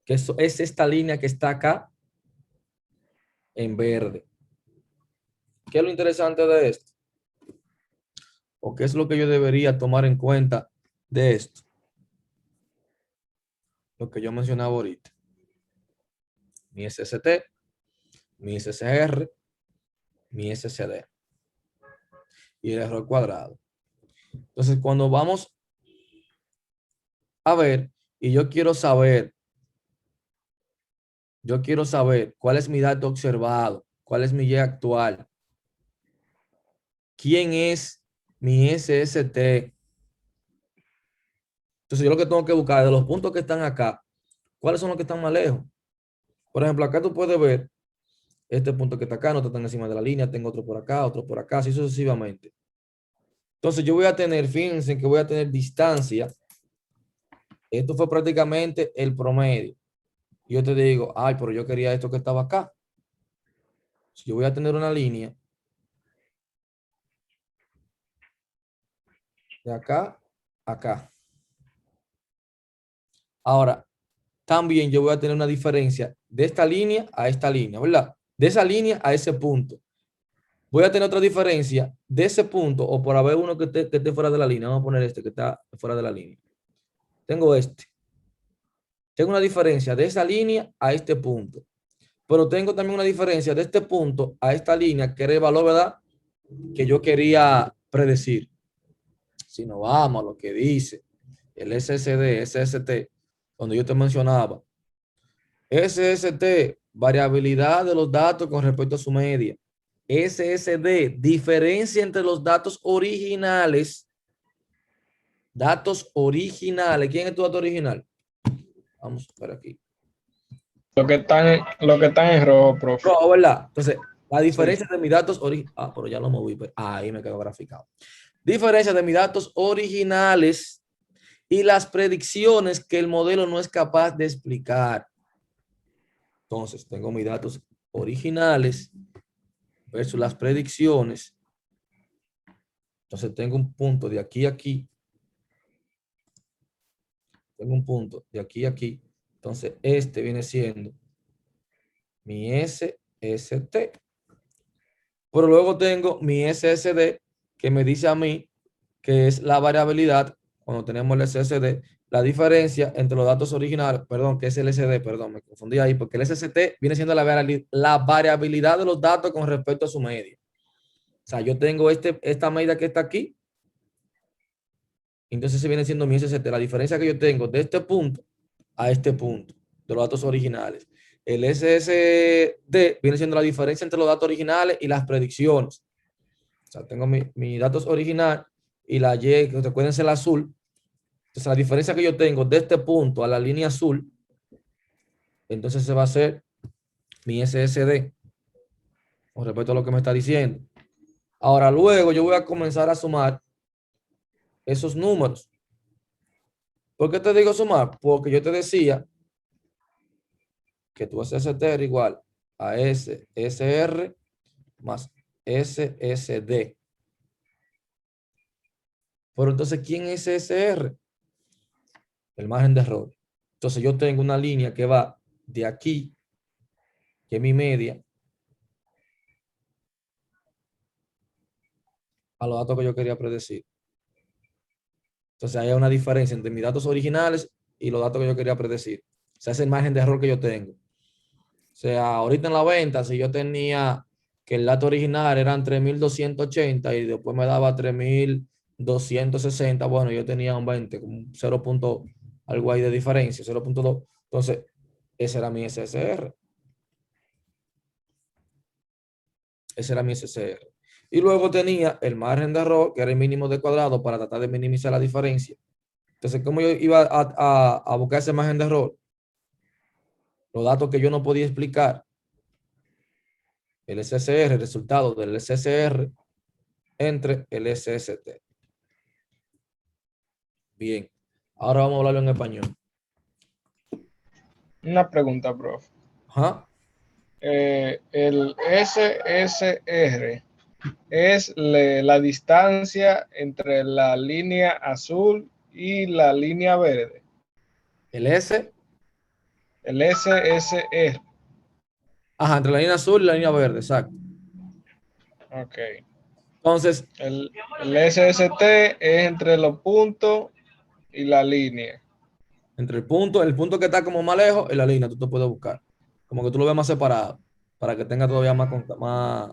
que es esta línea que está acá en verde. ¿Qué es lo interesante de esto? ¿O qué es lo que yo debería tomar en cuenta de esto? lo que yo mencionaba ahorita. Mi SST, mi SSR, mi SSD. Y el error cuadrado. Entonces, cuando vamos a ver, y yo quiero saber cuál es mi dato observado, cuál es mi Y actual, quién es mi SST. Entonces, yo lo que tengo que buscar de los puntos que están acá, ¿cuáles son los que están más lejos? Por ejemplo, acá tú puedes ver este punto que está acá, no está tan encima de la línea, tengo otro por acá, así sucesivamente. Entonces, yo voy a tener, fíjense que voy a tener distancia. Esto fue prácticamente el promedio. Yo te digo, ay, pero yo quería esto que estaba acá. Si yo voy a tener una línea de acá a acá. Ahora, también yo voy a tener una diferencia de esta línea a esta línea, ¿verdad? De esa línea a ese punto. Voy a tener otra diferencia de ese punto, o por haber uno que esté fuera de la línea. Vamos a poner este que está fuera de la línea. Tengo este. Tengo una diferencia de esa línea a este punto. Pero tengo también una diferencia de este punto a esta línea, que era el valor, ¿verdad?, que yo quería predecir. Si nos vamos a lo que dice el SSD, SST, donde yo te mencionaba, SST, variabilidad de los datos con respecto a su media. SSD, diferencia entre los datos originales. Datos originales. ¿Quién es tu dato original? Vamos a ver aquí. Lo que están en rojo, profe. No, ¿verdad? Entonces, la diferencia Sí. de mis datos originales. Ah, pero ya lo moví. Ahí me quedó graficado. Diferencia de mis datos originales y las predicciones que el modelo no es capaz de explicar. Entonces, tengo mis datos originales versus las predicciones. Entonces, tengo un punto de aquí a aquí. Tengo un punto de aquí a aquí. Entonces, este viene siendo mi SST. Pero luego tengo mi SSD que me dice a mí que es la variabilidad, cuando tenemos el SSD, la diferencia entre los datos originales, perdón, que es el SD, perdón, me confundí ahí, porque el SST viene siendo la variabilidad de los datos con respecto a su media. O sea, yo tengo esta medida que está aquí, entonces se viene siendo mi SST, la diferencia que yo tengo de este punto a este punto, de los datos originales. El SSD viene siendo la diferencia entre los datos originales y las predicciones. O sea, tengo mi datos original y la Y, que recuerden ser el azul. Entonces, la diferencia que yo tengo de este punto a la línea azul, entonces se va a hacer mi SSD con respecto a lo que me está diciendo. Ahora, luego yo voy a comenzar a sumar esos números. ¿Por qué te digo sumar? Porque yo te decía que tu SST era igual a SSR más SSD. Pero entonces, ¿quién es SSR? El margen de error. Entonces, yo tengo una línea que va de aquí, que es mi media, a los datos que yo quería predecir. Entonces, hay una diferencia entre mis datos originales y los datos que yo quería predecir. O sea, es el margen de error que yo tengo. O sea, ahorita en la venta, si yo tenía que el dato original eran 3.280 y después me daba 3.260, bueno, yo tenía un 20, un 0. Algo ahí de diferencia, 0.2. Entonces, ese era mi SSR. Ese era mi SSR. Y luego tenía el margen de error, que era el mínimo de cuadrado, para tratar de minimizar la diferencia. Entonces, ¿cómo yo iba a buscar ese margen de error? Los datos que yo no podía explicar. El SSR, el resultado del SSR entre el SST. Bien. Ahora vamos a hablarlo en español. Una pregunta, profe. Ajá. El SSR es la distancia entre la línea azul y la línea verde. El S. El SSR. Ajá, entre la línea azul y la línea verde, exacto. Ok. Entonces, El SST es entre los puntos y la línea. Entre el punto que está como más lejos y la línea, tú te puedes buscar. Como que tú lo ves más separado, para que tenga todavía más.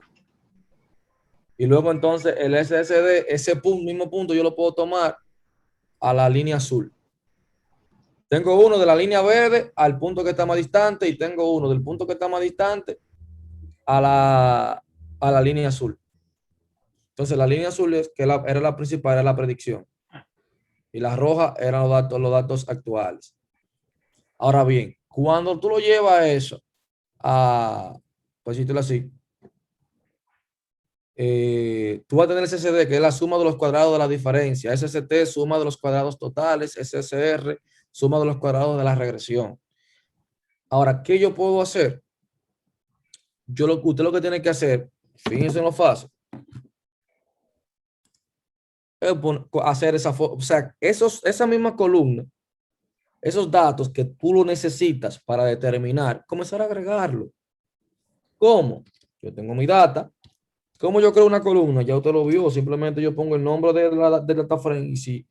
Y luego entonces el SSD, ese punto, mismo punto, yo lo puedo tomar a la línea azul. Tengo uno de la línea verde al punto que está más distante y tengo uno del punto que está más distante a la línea azul. Entonces la línea azul es que era la principal, era la predicción. Y la roja eran los datos actuales. Ahora bien, cuando tú lo llevas eso a, pues decirlo así, tú vas a tener SSD, que es la suma de los cuadrados de la diferencia, SST, suma de los cuadrados totales, SSR, suma de los cuadrados de la regresión. Ahora, ¿qué yo puedo hacer? Usted lo que tiene que hacer, fíjense en lo fácil, es hacer o sea, esa misma columna, esos datos que tú lo necesitas para determinar, comenzar a agregarlo. ¿Cómo? Yo tengo mi data. ¿Cómo yo creo una columna? Ya usted lo vio. Simplemente yo pongo el nombre de data frame y si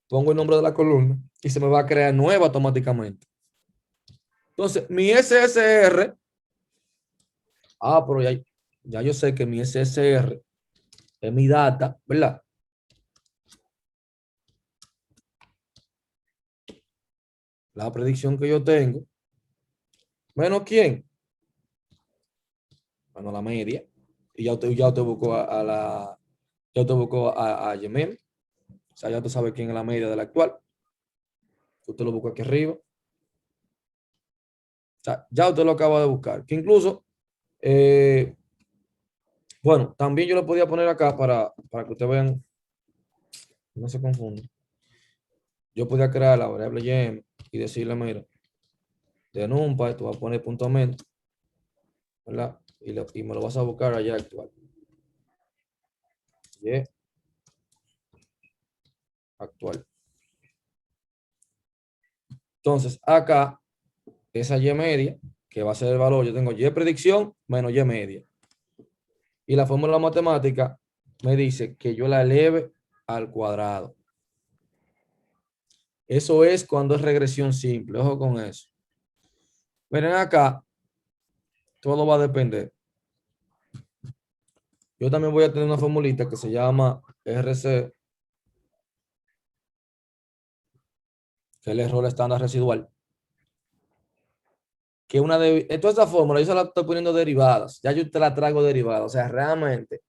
pongo el nombre de la columna y se me va a crear nueva automáticamente. Entonces, mi SSR, pero ya yo sé que mi SSR es mi data, ¿verdad? La predicción que yo tengo, menos quién, bueno, la media. Y ya usted buscó ya usted buscó a Gmail. O sea, ya usted sabe quién es la media de la actual. Usted lo buscó aquí arriba. O sea, ya usted lo acaba de buscar. Que incluso, bueno, también yo lo podía poner acá para que ustedes vean, no se confundan. Yo podía crear la variable gem y decirle, mira, de NumPy, tú vas a poner punto menos, ¿verdad? Y me lo vas a buscar allá actual. Y actual. Entonces, acá, esa Y media, que va a ser el valor, yo tengo Y predicción menos Y media. Y la fórmula matemática me dice que yo la eleve al cuadrado. Eso es cuando es regresión simple. Ojo con eso. Miren acá, todo va a depender. Yo también voy a tener una formulita que se llama RC, que es el error estándar residual. Que toda esta fórmula yo se la estoy poniendo derivadas. Ya yo te la traigo derivada. O sea, realmente,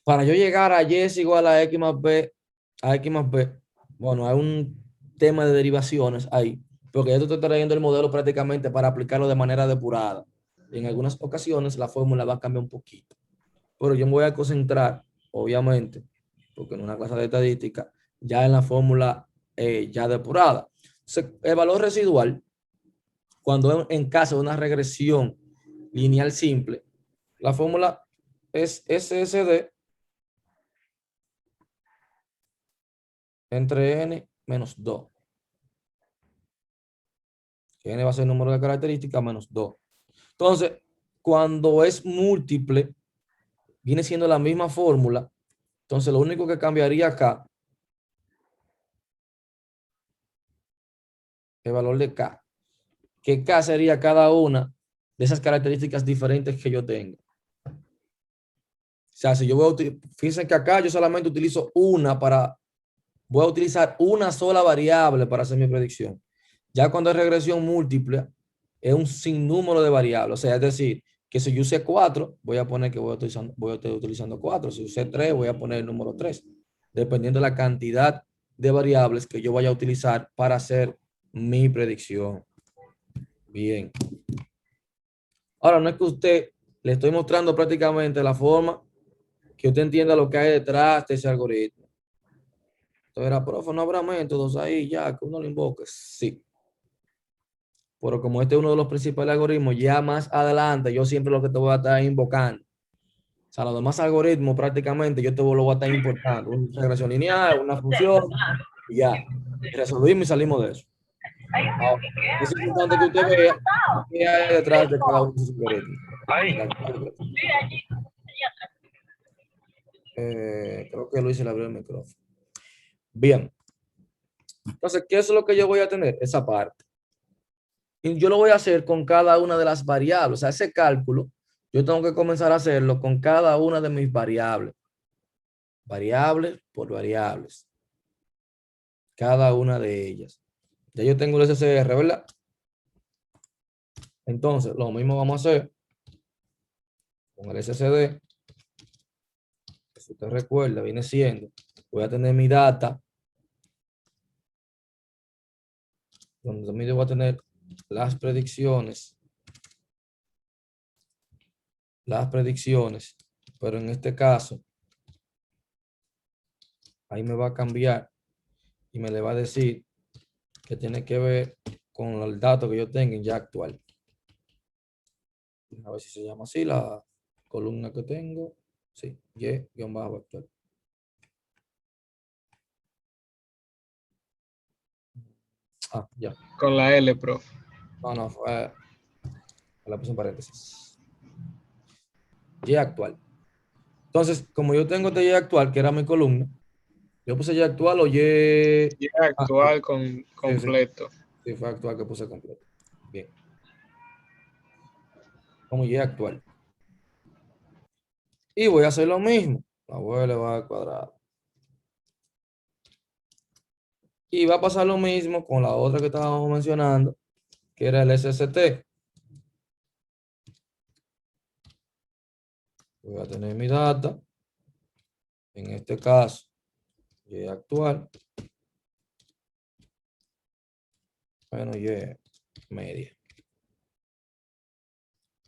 para yo llegar a Y es igual a X más B, bueno, hay un tema de derivaciones ahí, porque ya te estoy trayendo el modelo prácticamente para aplicarlo de manera depurada. En algunas ocasiones la fórmula va a cambiar un poquito, pero yo me voy a concentrar, obviamente, porque en una clase de estadística, ya en la fórmula ya depurada. Entonces, el valor residual, cuando en caso de una regresión lineal simple, la fórmula es SSD entre n menos 2. Que n va a ser el número de características menos 2. Entonces, cuando es múltiple, viene siendo la misma fórmula. Entonces, lo único que cambiaría acá es el valor de K. Que K sería cada una de esas características diferentes que yo tengo. O sea, si yo fíjense que acá yo solamente utilizo voy a utilizar una sola variable para hacer mi predicción. Ya cuando es regresión múltiple, es un sinnúmero de variables. O sea, es decir, que si yo usé 4, voy a poner que voy a estar utilizando 4. Si usé 3, voy a poner el número 3. Dependiendo de la cantidad de variables que yo vaya a utilizar para hacer mi predicción. Bien. Ahora, no es que usted le estoy mostrando prácticamente la forma que usted entienda lo que hay detrás de ese algoritmo. Entonces era, profe, no habrá métodos ahí ya que uno lo invoque. Sí. Pero como este es uno de los principales algoritmos, ya más adelante yo siempre lo que te voy a estar invocando. O sea, los demás algoritmos prácticamente yo te lo voy a estar importando. Una regresión lineal, una función, y ya. Resolvimos y salimos de eso. Ahora, es importante que usted vea qué hay detrás de cada uno de esos algoritmos. Creo que Luis se le abrió el micrófono. Bien. Entonces, ¿qué es lo que yo voy a tener? Esa parte. Y yo lo voy a hacer con cada una de las variables. O sea, ese cálculo, yo tengo que comenzar a hacerlo con cada una de mis variables. Variables por variables. Cada una de ellas. Ya yo tengo el SCR, ¿verdad? Entonces, lo mismo vamos a hacer con el SSD. Que si usted recuerda, viene siendo, voy a tener mi data, donde también yo voy a tener las predicciones, pero en este caso, ahí me va a cambiar y me le va a decir que tiene que ver con el dato que yo tengo ya actual. A ver si se llama así la columna que tengo. Sí, Y-actual. Ah, ya. Con la L, profe. No, la puse en paréntesis. Y actual. Entonces, como yo tengo este Y actual, que era mi columna, yo puse Y actual o Y. Y Ah, actual sí, completo. sí, fue actual que puse completo. Bien. Como Y actual. Y voy a hacer lo mismo. La voy a elevar al cuadrado. Y va a pasar lo mismo con la otra que estábamos mencionando, que era el SST. Voy a tener mi data. En este caso, Y actual. Bueno, Y media.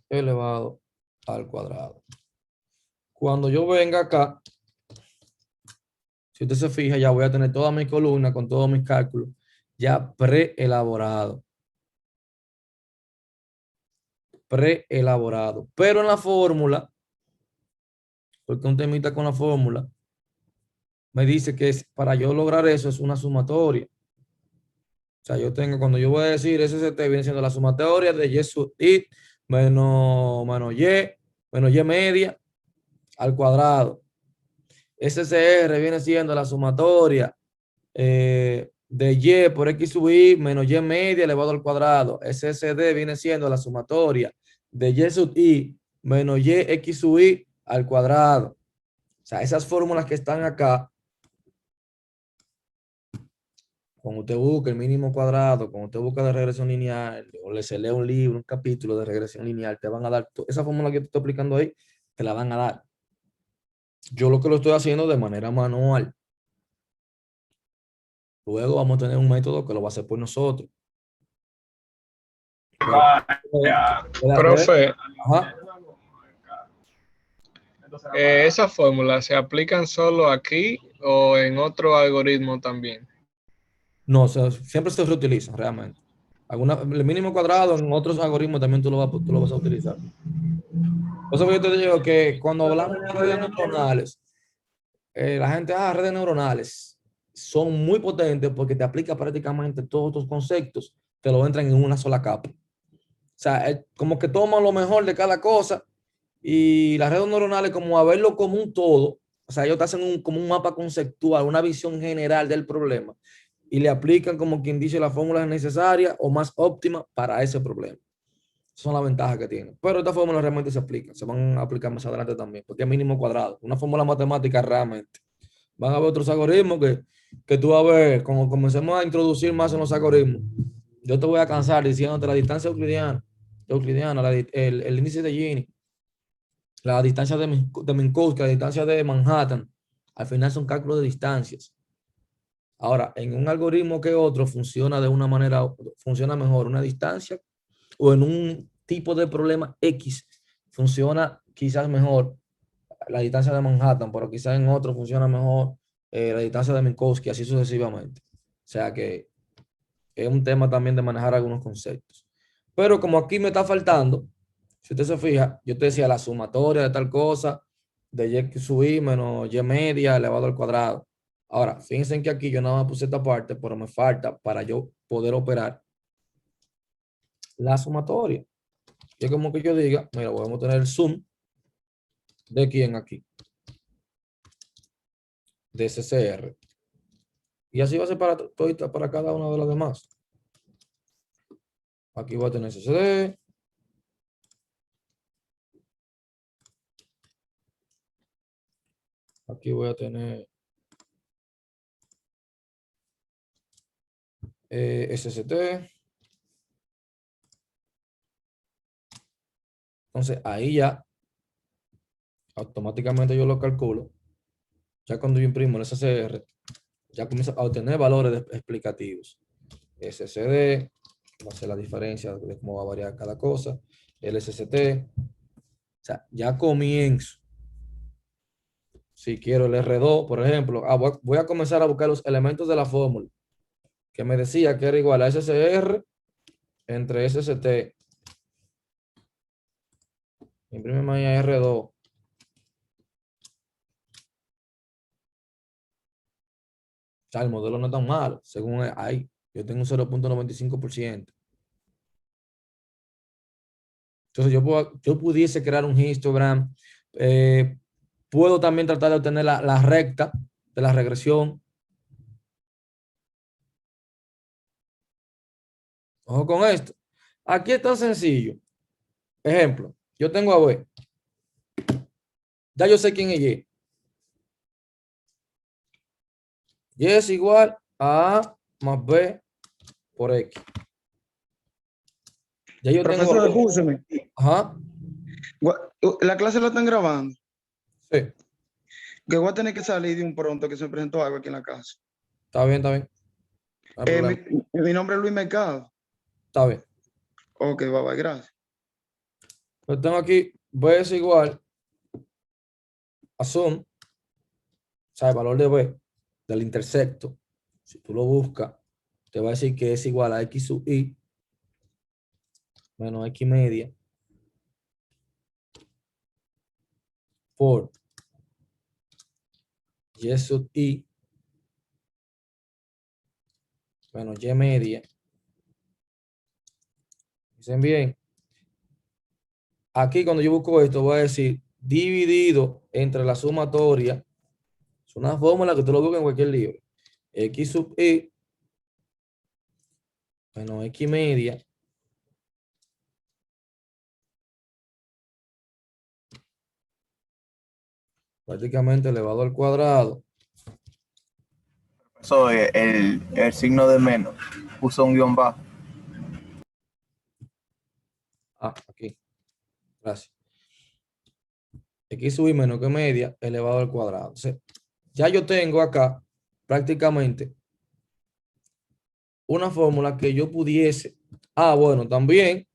Elevado al cuadrado. Cuando yo venga acá, si usted se fija, ya voy a tener toda mi columna con todos mis cálculos ya preelaborado. Pero en la fórmula, porque un temita con la fórmula, me dice que para yo lograr eso es una sumatoria. O sea, yo tengo, cuando yo voy a decir SST, viene siendo la sumatoria de Y sub I menos Y media al cuadrado. SCR viene siendo la sumatoria de Y por X sub I menos Y media elevado al cuadrado. SSD viene siendo la sumatoria de Y sub I menos Y X sub I al cuadrado. O sea, esas fórmulas que están acá, cuando usted busca el mínimo cuadrado, cuando usted busca de regresión lineal, o se lee un libro, un capítulo de regresión lineal, te van a dar, esa fórmula que te estoy aplicando ahí, te la van a dar. Yo lo que lo estoy haciendo de manera manual. Luego vamos a tener un método que lo va a hacer por nosotros. Profe, Ajá. ¿esas fórmulas se aplican solo aquí o en otro algoritmo también? No, siempre se reutilizan realmente. El mínimo cuadrado en otros algoritmos también tú lo vas a utilizar. Por eso que yo te digo que cuando hablamos de redes neuronales, la gente, redes neuronales son muy potentes porque te aplica prácticamente todos estos conceptos, te lo entran en una sola capa. O sea, como que toman lo mejor de cada cosa y las redes neuronales como a verlo como un todo, o sea, ellos te hacen como un mapa conceptual, una visión general del problema y le aplican como quien dice las fórmulas necesarias o más óptimas para ese problema. Esas son las ventajas que tienen. Pero estas fórmulas realmente se aplican, se van a aplicar más adelante también, porque es mínimo cuadrado. Una fórmula matemática realmente. Van a haber otros algoritmos que tú vas a ver, cuando comencemos a introducir más en los algoritmos, yo te voy a cansar diciéndote la distancia euclidiana, el índice de Gini, la distancia de Minkowski, la distancia de Manhattan. Al final son cálculos de distancias. Ahora, en un algoritmo que otro funciona de una manera, funciona mejor una distancia o en un tipo de problema X funciona quizás mejor la distancia de Manhattan, pero quizás en otro funciona mejor la distancia de Minkowski, así sucesivamente. O sea que es un tema también de manejar algunos conceptos. Pero como aquí me está faltando, si usted se fija, yo te decía la sumatoria de tal cosa, de Y sub I menos Y media elevado al cuadrado. Ahora, fíjense que aquí yo nada más puse esta parte, pero me falta para yo poder operar la sumatoria. Y es como que yo diga, mira, podemos tener el sum de quién aquí, de SCR. Y así va a ser para cada una de las demás. Aquí voy a tener SSD. Aquí voy a tener SST. Entonces ahí ya automáticamente yo lo calculo. Ya cuando yo imprimo el SSR, ya comienzo a obtener valores explicativos. SSD, va a ser la diferencia de cómo va a variar cada cosa. El SST. O sea, ya comienzo. Si quiero el R2, por ejemplo, voy a comenzar a buscar los elementos de la fórmula que me decía que era igual a SSR entre SST. Imprime ahí a R2. O sea, el modelo no es tan malo, según ahí. Yo tengo un 0.95%. Entonces, yo pudiese crear un histogram. Puedo también tratar de obtener la recta de la regresión. Ojo con esto. Aquí es tan sencillo. Ejemplo, yo tengo a B. Ya yo sé quién es Y. Y es igual a A más B por X. Ya yo tengo. Profesor, escúcheme. Ajá. La clase la están grabando. Sí. Que voy a tener que salir de un pronto que se me presentó algo aquí en la casa. Está bien, está bien. No hay problema. Mi nombre es Luis Mercado. Está bien. Ok, bye, gracias. Yo tengo aquí B es igual a sum, o sea, el valor de B del intersecto. Si tú lo buscas, te va a decir que es igual a X sub I menos X media por Y sub I menos Y media. Dicen bien. Aquí cuando yo busco esto voy a decir dividido entre la sumatoria. Es una fórmula que tú lo buscas en cualquier libro. X sub I menos X media prácticamente elevado al cuadrado. Eso, el signo de menos, puso un guión bajo. Aquí. Gracias. X sub I menos que media elevado al cuadrado. Entonces, ya yo tengo acá prácticamente una fórmula que yo pudiese. Bueno, también,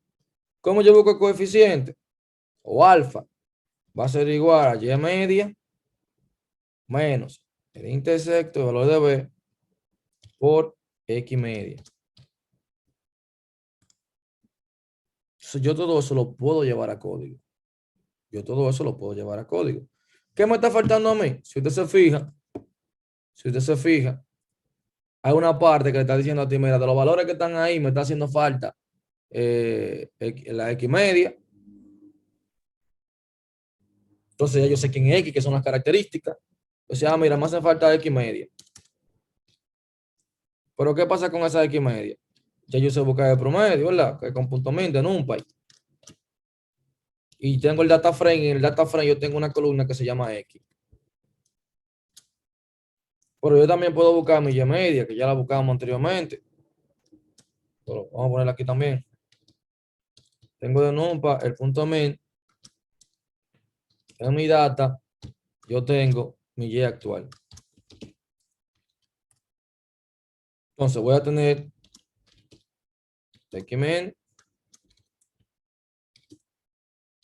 ¿cómo yo busco el coeficiente? O alfa va a ser igual a Y media menos el intersecto del valor de B por X media. Entonces, yo todo eso lo puedo llevar a código. Yo todo eso lo puedo llevar a código. ¿Qué me está faltando a mí? Si usted se fija, hay una parte que le está diciendo a ti, mira, de los valores que están ahí, me está haciendo falta la X media. Entonces ya yo sé quién es X, que son las características. O sea, mira, me hace falta X media. Pero ¿qué pasa con esa X media? Ya yo sé buscar el promedio, ¿verdad? Que con punto min de NumPy. Y tengo el data frame, y en el data frame yo tengo una columna que se llama X. Pero yo también puedo buscar mi Y media, que ya la buscamos anteriormente. Pero vamos a ponerla aquí también. Tengo de NumPy el punto min. En mi data, yo tengo mi Y actual. Entonces voy a tener xmin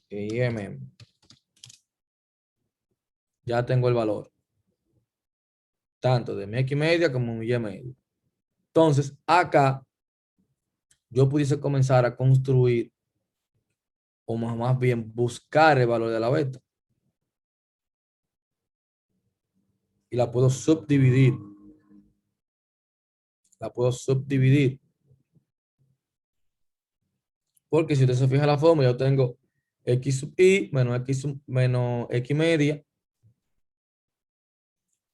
y mm. Ya tengo el valor, tanto de mi X media como mi Y media. Entonces, acá yo pudiese comenzar a construir, o más bien buscar el valor de la beta. Y la puedo subdividir. Porque si usted se fija en la forma, yo tengo X sub I menos X media.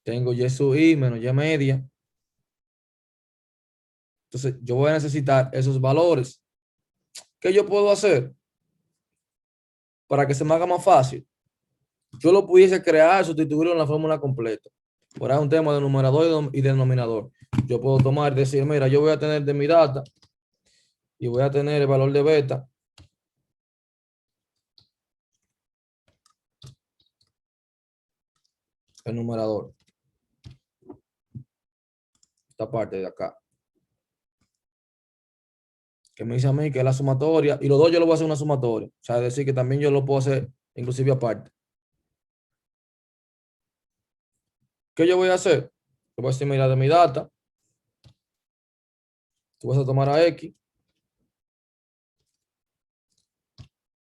Tengo Y sub I menos Y media. Entonces, yo voy a necesitar esos valores. ¿Qué yo puedo hacer? Para que se me haga más fácil. Yo lo pudiese crear, sustituirlo en la fórmula completa. Por ahí un tema de numerador y denominador. Yo puedo tomar y decir, mira, yo voy a tener de mi data y voy a tener el valor de beta. El numerador. Esta parte de acá. Que me dice a mí que es la sumatoria. Y los dos yo lo voy a hacer una sumatoria. O sea, es decir, que también yo lo puedo hacer inclusive aparte. ¿Qué yo voy a hacer? Yo voy a decir, mira, de mi data. Tú vas a tomar a X.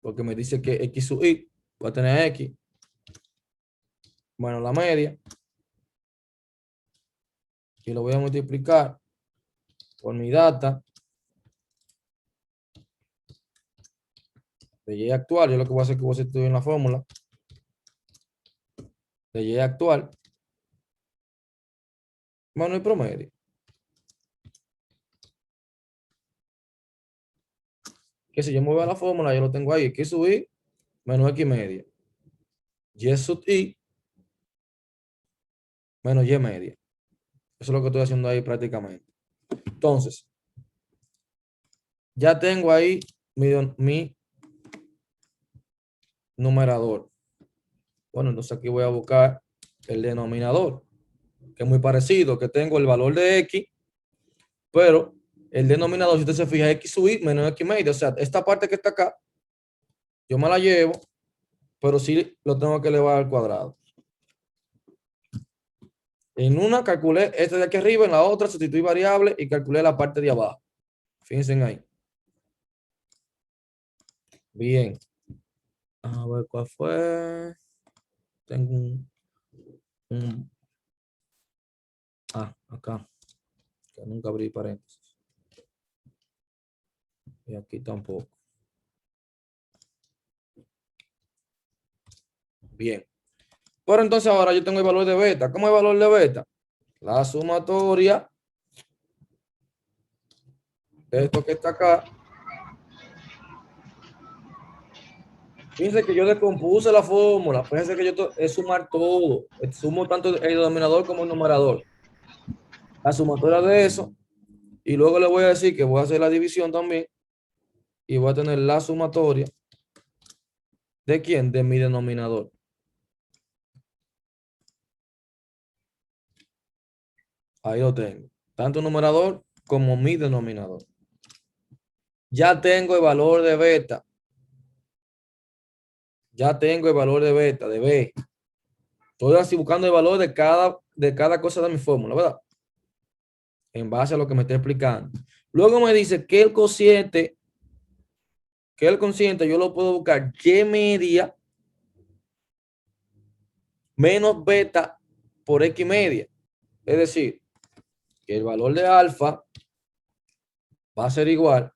Porque me dice que X sub Y. Voy a tener X. Bueno, la media. Y lo voy a multiplicar por mi data de Y actual. Yo lo que voy a hacer es que voy a sustituir en la fórmula de Y actual. Bueno, el promedio. Que si yo me voy a la fórmula, yo lo tengo ahí. X sub Y menos X media. Y sub Y menos Y media. Eso es lo que estoy haciendo ahí prácticamente. Entonces, ya tengo ahí mi numerador. Bueno, entonces aquí voy a buscar el denominador, que es muy parecido, que tengo el valor de X, pero el denominador, si usted se fija, X sub Y menos X media. O sea, esta parte que está acá, yo me la llevo, pero sí lo tengo que elevar al cuadrado. En una calculé este de aquí arriba, en la otra sustituí variable y calculé la parte de abajo. Fíjense ahí. Bien. A ver cuál fue. Tengo acá. Que nunca abrí paréntesis. Y aquí tampoco. Bien. Pero entonces ahora yo tengo el valor de beta. ¿Cómo es el valor de beta? La sumatoria de esto que está acá. Fíjense que yo descompuse la fórmula. Fíjense que yo es sumar todo. Sumo tanto el denominador como el numerador. La sumatoria de eso. Y luego le voy a decir que voy a hacer la división también. Y voy a tener la sumatoria. ¿De quién? De mi denominador. Ahí lo tengo. Tanto numerador como mi denominador. Ya tengo el valor de beta. Ya tengo el valor de beta, de B. Estoy así buscando el valor de cada cosa de mi fórmula, ¿verdad? En base a lo que me está explicando. Luego me dice que el cociente yo lo puedo buscar Y media menos beta por X media. Es decir, que el valor de alfa va a ser igual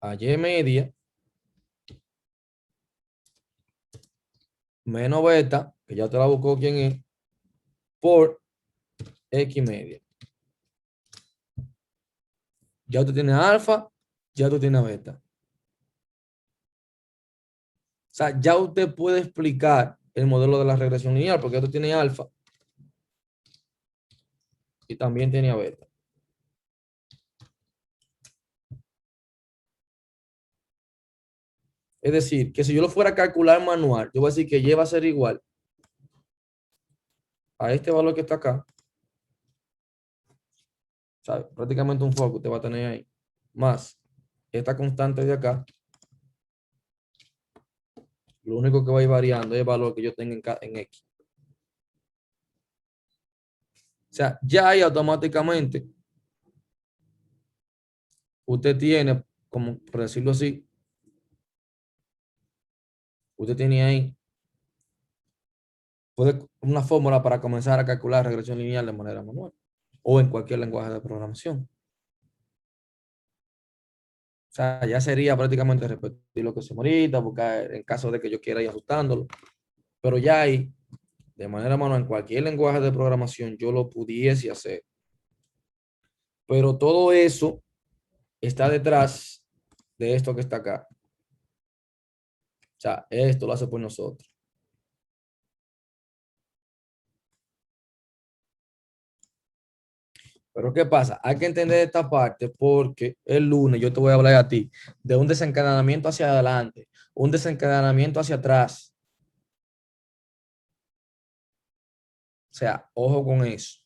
a Y media menos beta, que ya te la buscó quién es, por X media. Ya tú tienes alfa, ya tú tienes beta. O sea, ya usted puede explicar el modelo de la regresión lineal, porque esto tiene alfa y también tiene beta. Es decir, que si yo lo fuera a calcular manual, yo voy a decir que Y va a ser igual a este valor que está acá. O sea, prácticamente un foco usted va a tener ahí. Más esta constante de acá. Lo único que va a ir variando es el valor que yo tenga en X. O sea, ya ahí automáticamente usted tiene, como por decirlo así, usted tiene ahí una fórmula para comenzar a calcular regresión lineal de manera manual o en cualquier lenguaje de programación. O sea, ya sería prácticamente repetir lo que se ahorita, buscar en caso de que yo quiera ir ajustándolo. Pero ya ahí, de manera manual, en cualquier lenguaje de programación, yo lo pudiese hacer. Pero todo eso está detrás de esto que está acá. O sea, esto lo hace por nosotros. Pero ¿qué pasa? Hay que entender esta parte porque el lunes yo te voy a hablar a ti de un desencadenamiento hacia adelante, un desencadenamiento hacia atrás. O sea, ojo con eso.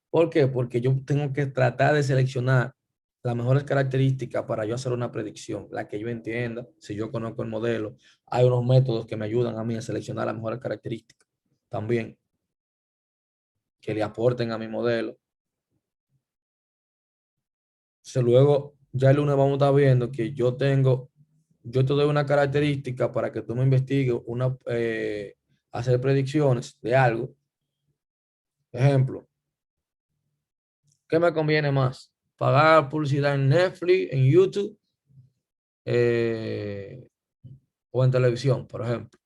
¿Por qué? Porque yo tengo que tratar de seleccionar las mejores características para yo hacer una predicción, la que yo entienda. Si yo conozco el modelo, hay unos métodos que me ayudan a mí a seleccionar las mejores características también, que le aporten a mi modelo. Entonces, luego, ya el lunes vamos a estar viendo que yo te doy una característica para que tú me investigues, hacer predicciones de algo. Ejemplo, ¿qué me conviene más? ¿Pagar publicidad en Netflix, en YouTube o en televisión, por ejemplo?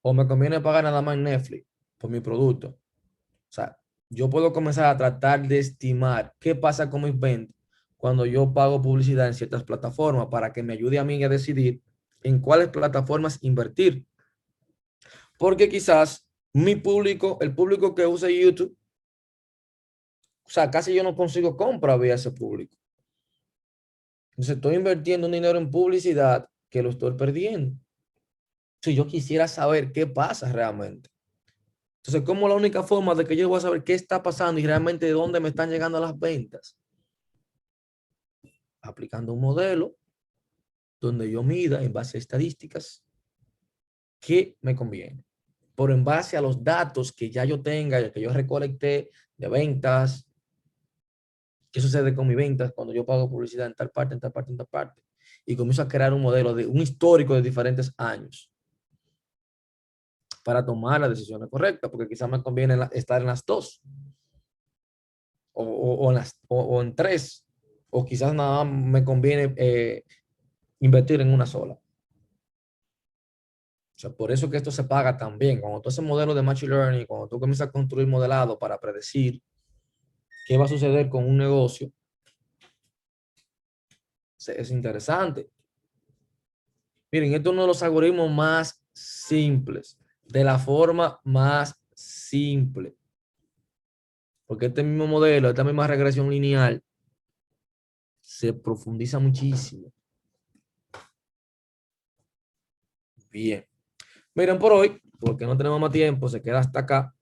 ¿O me conviene pagar nada más en Netflix por mi producto? O sea, yo puedo comenzar a tratar de estimar qué pasa con mis ventas cuando yo pago publicidad en ciertas plataformas para que me ayude a mí a decidir en cuáles plataformas invertir. Porque quizás mi público, el público que usa YouTube, o sea, casi yo no consigo compra vía ese público. Entonces estoy invirtiendo un dinero en publicidad que lo estoy perdiendo. Si yo quisiera saber qué pasa realmente. Entonces, ¿cómo la única forma de que yo voy a saber qué está pasando y realmente de dónde me están llegando las ventas? Aplicando un modelo donde yo mida en base a estadísticas qué me conviene. Por en base a los datos que ya yo tenga, que yo recolecté de ventas, qué sucede con mis ventas cuando yo pago publicidad en tal parte, en tal parte, en tal parte. Y comienzo a crear un modelo de un histórico de diferentes años para tomar las decisiones correctas, porque quizás me conviene estar en las dos o en tres, o quizás nada más me conviene invertir en una sola. O sea, por eso que esto se paga también. Cuando tú haces modelo de Machine Learning, cuando tú comienzas a construir modelado para predecir qué va a suceder con un negocio, es interesante. Miren, esto es uno de los algoritmos más simples, de la forma más simple. Porque este mismo modelo, esta misma regresión lineal, se profundiza muchísimo. Bien. Miren, por hoy, porque no tenemos más tiempo, se queda hasta acá.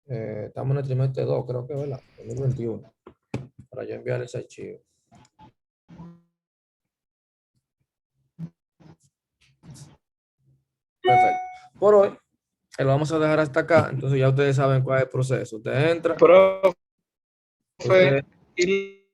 Estamos en el trimestre 2, creo que, ¿verdad? 2021. Para yo enviar ese archivo. Perfecto. Por hoy, lo vamos a dejar hasta acá. Entonces ya ustedes saben cuál es el proceso. Usted entra. Profe, Usted, y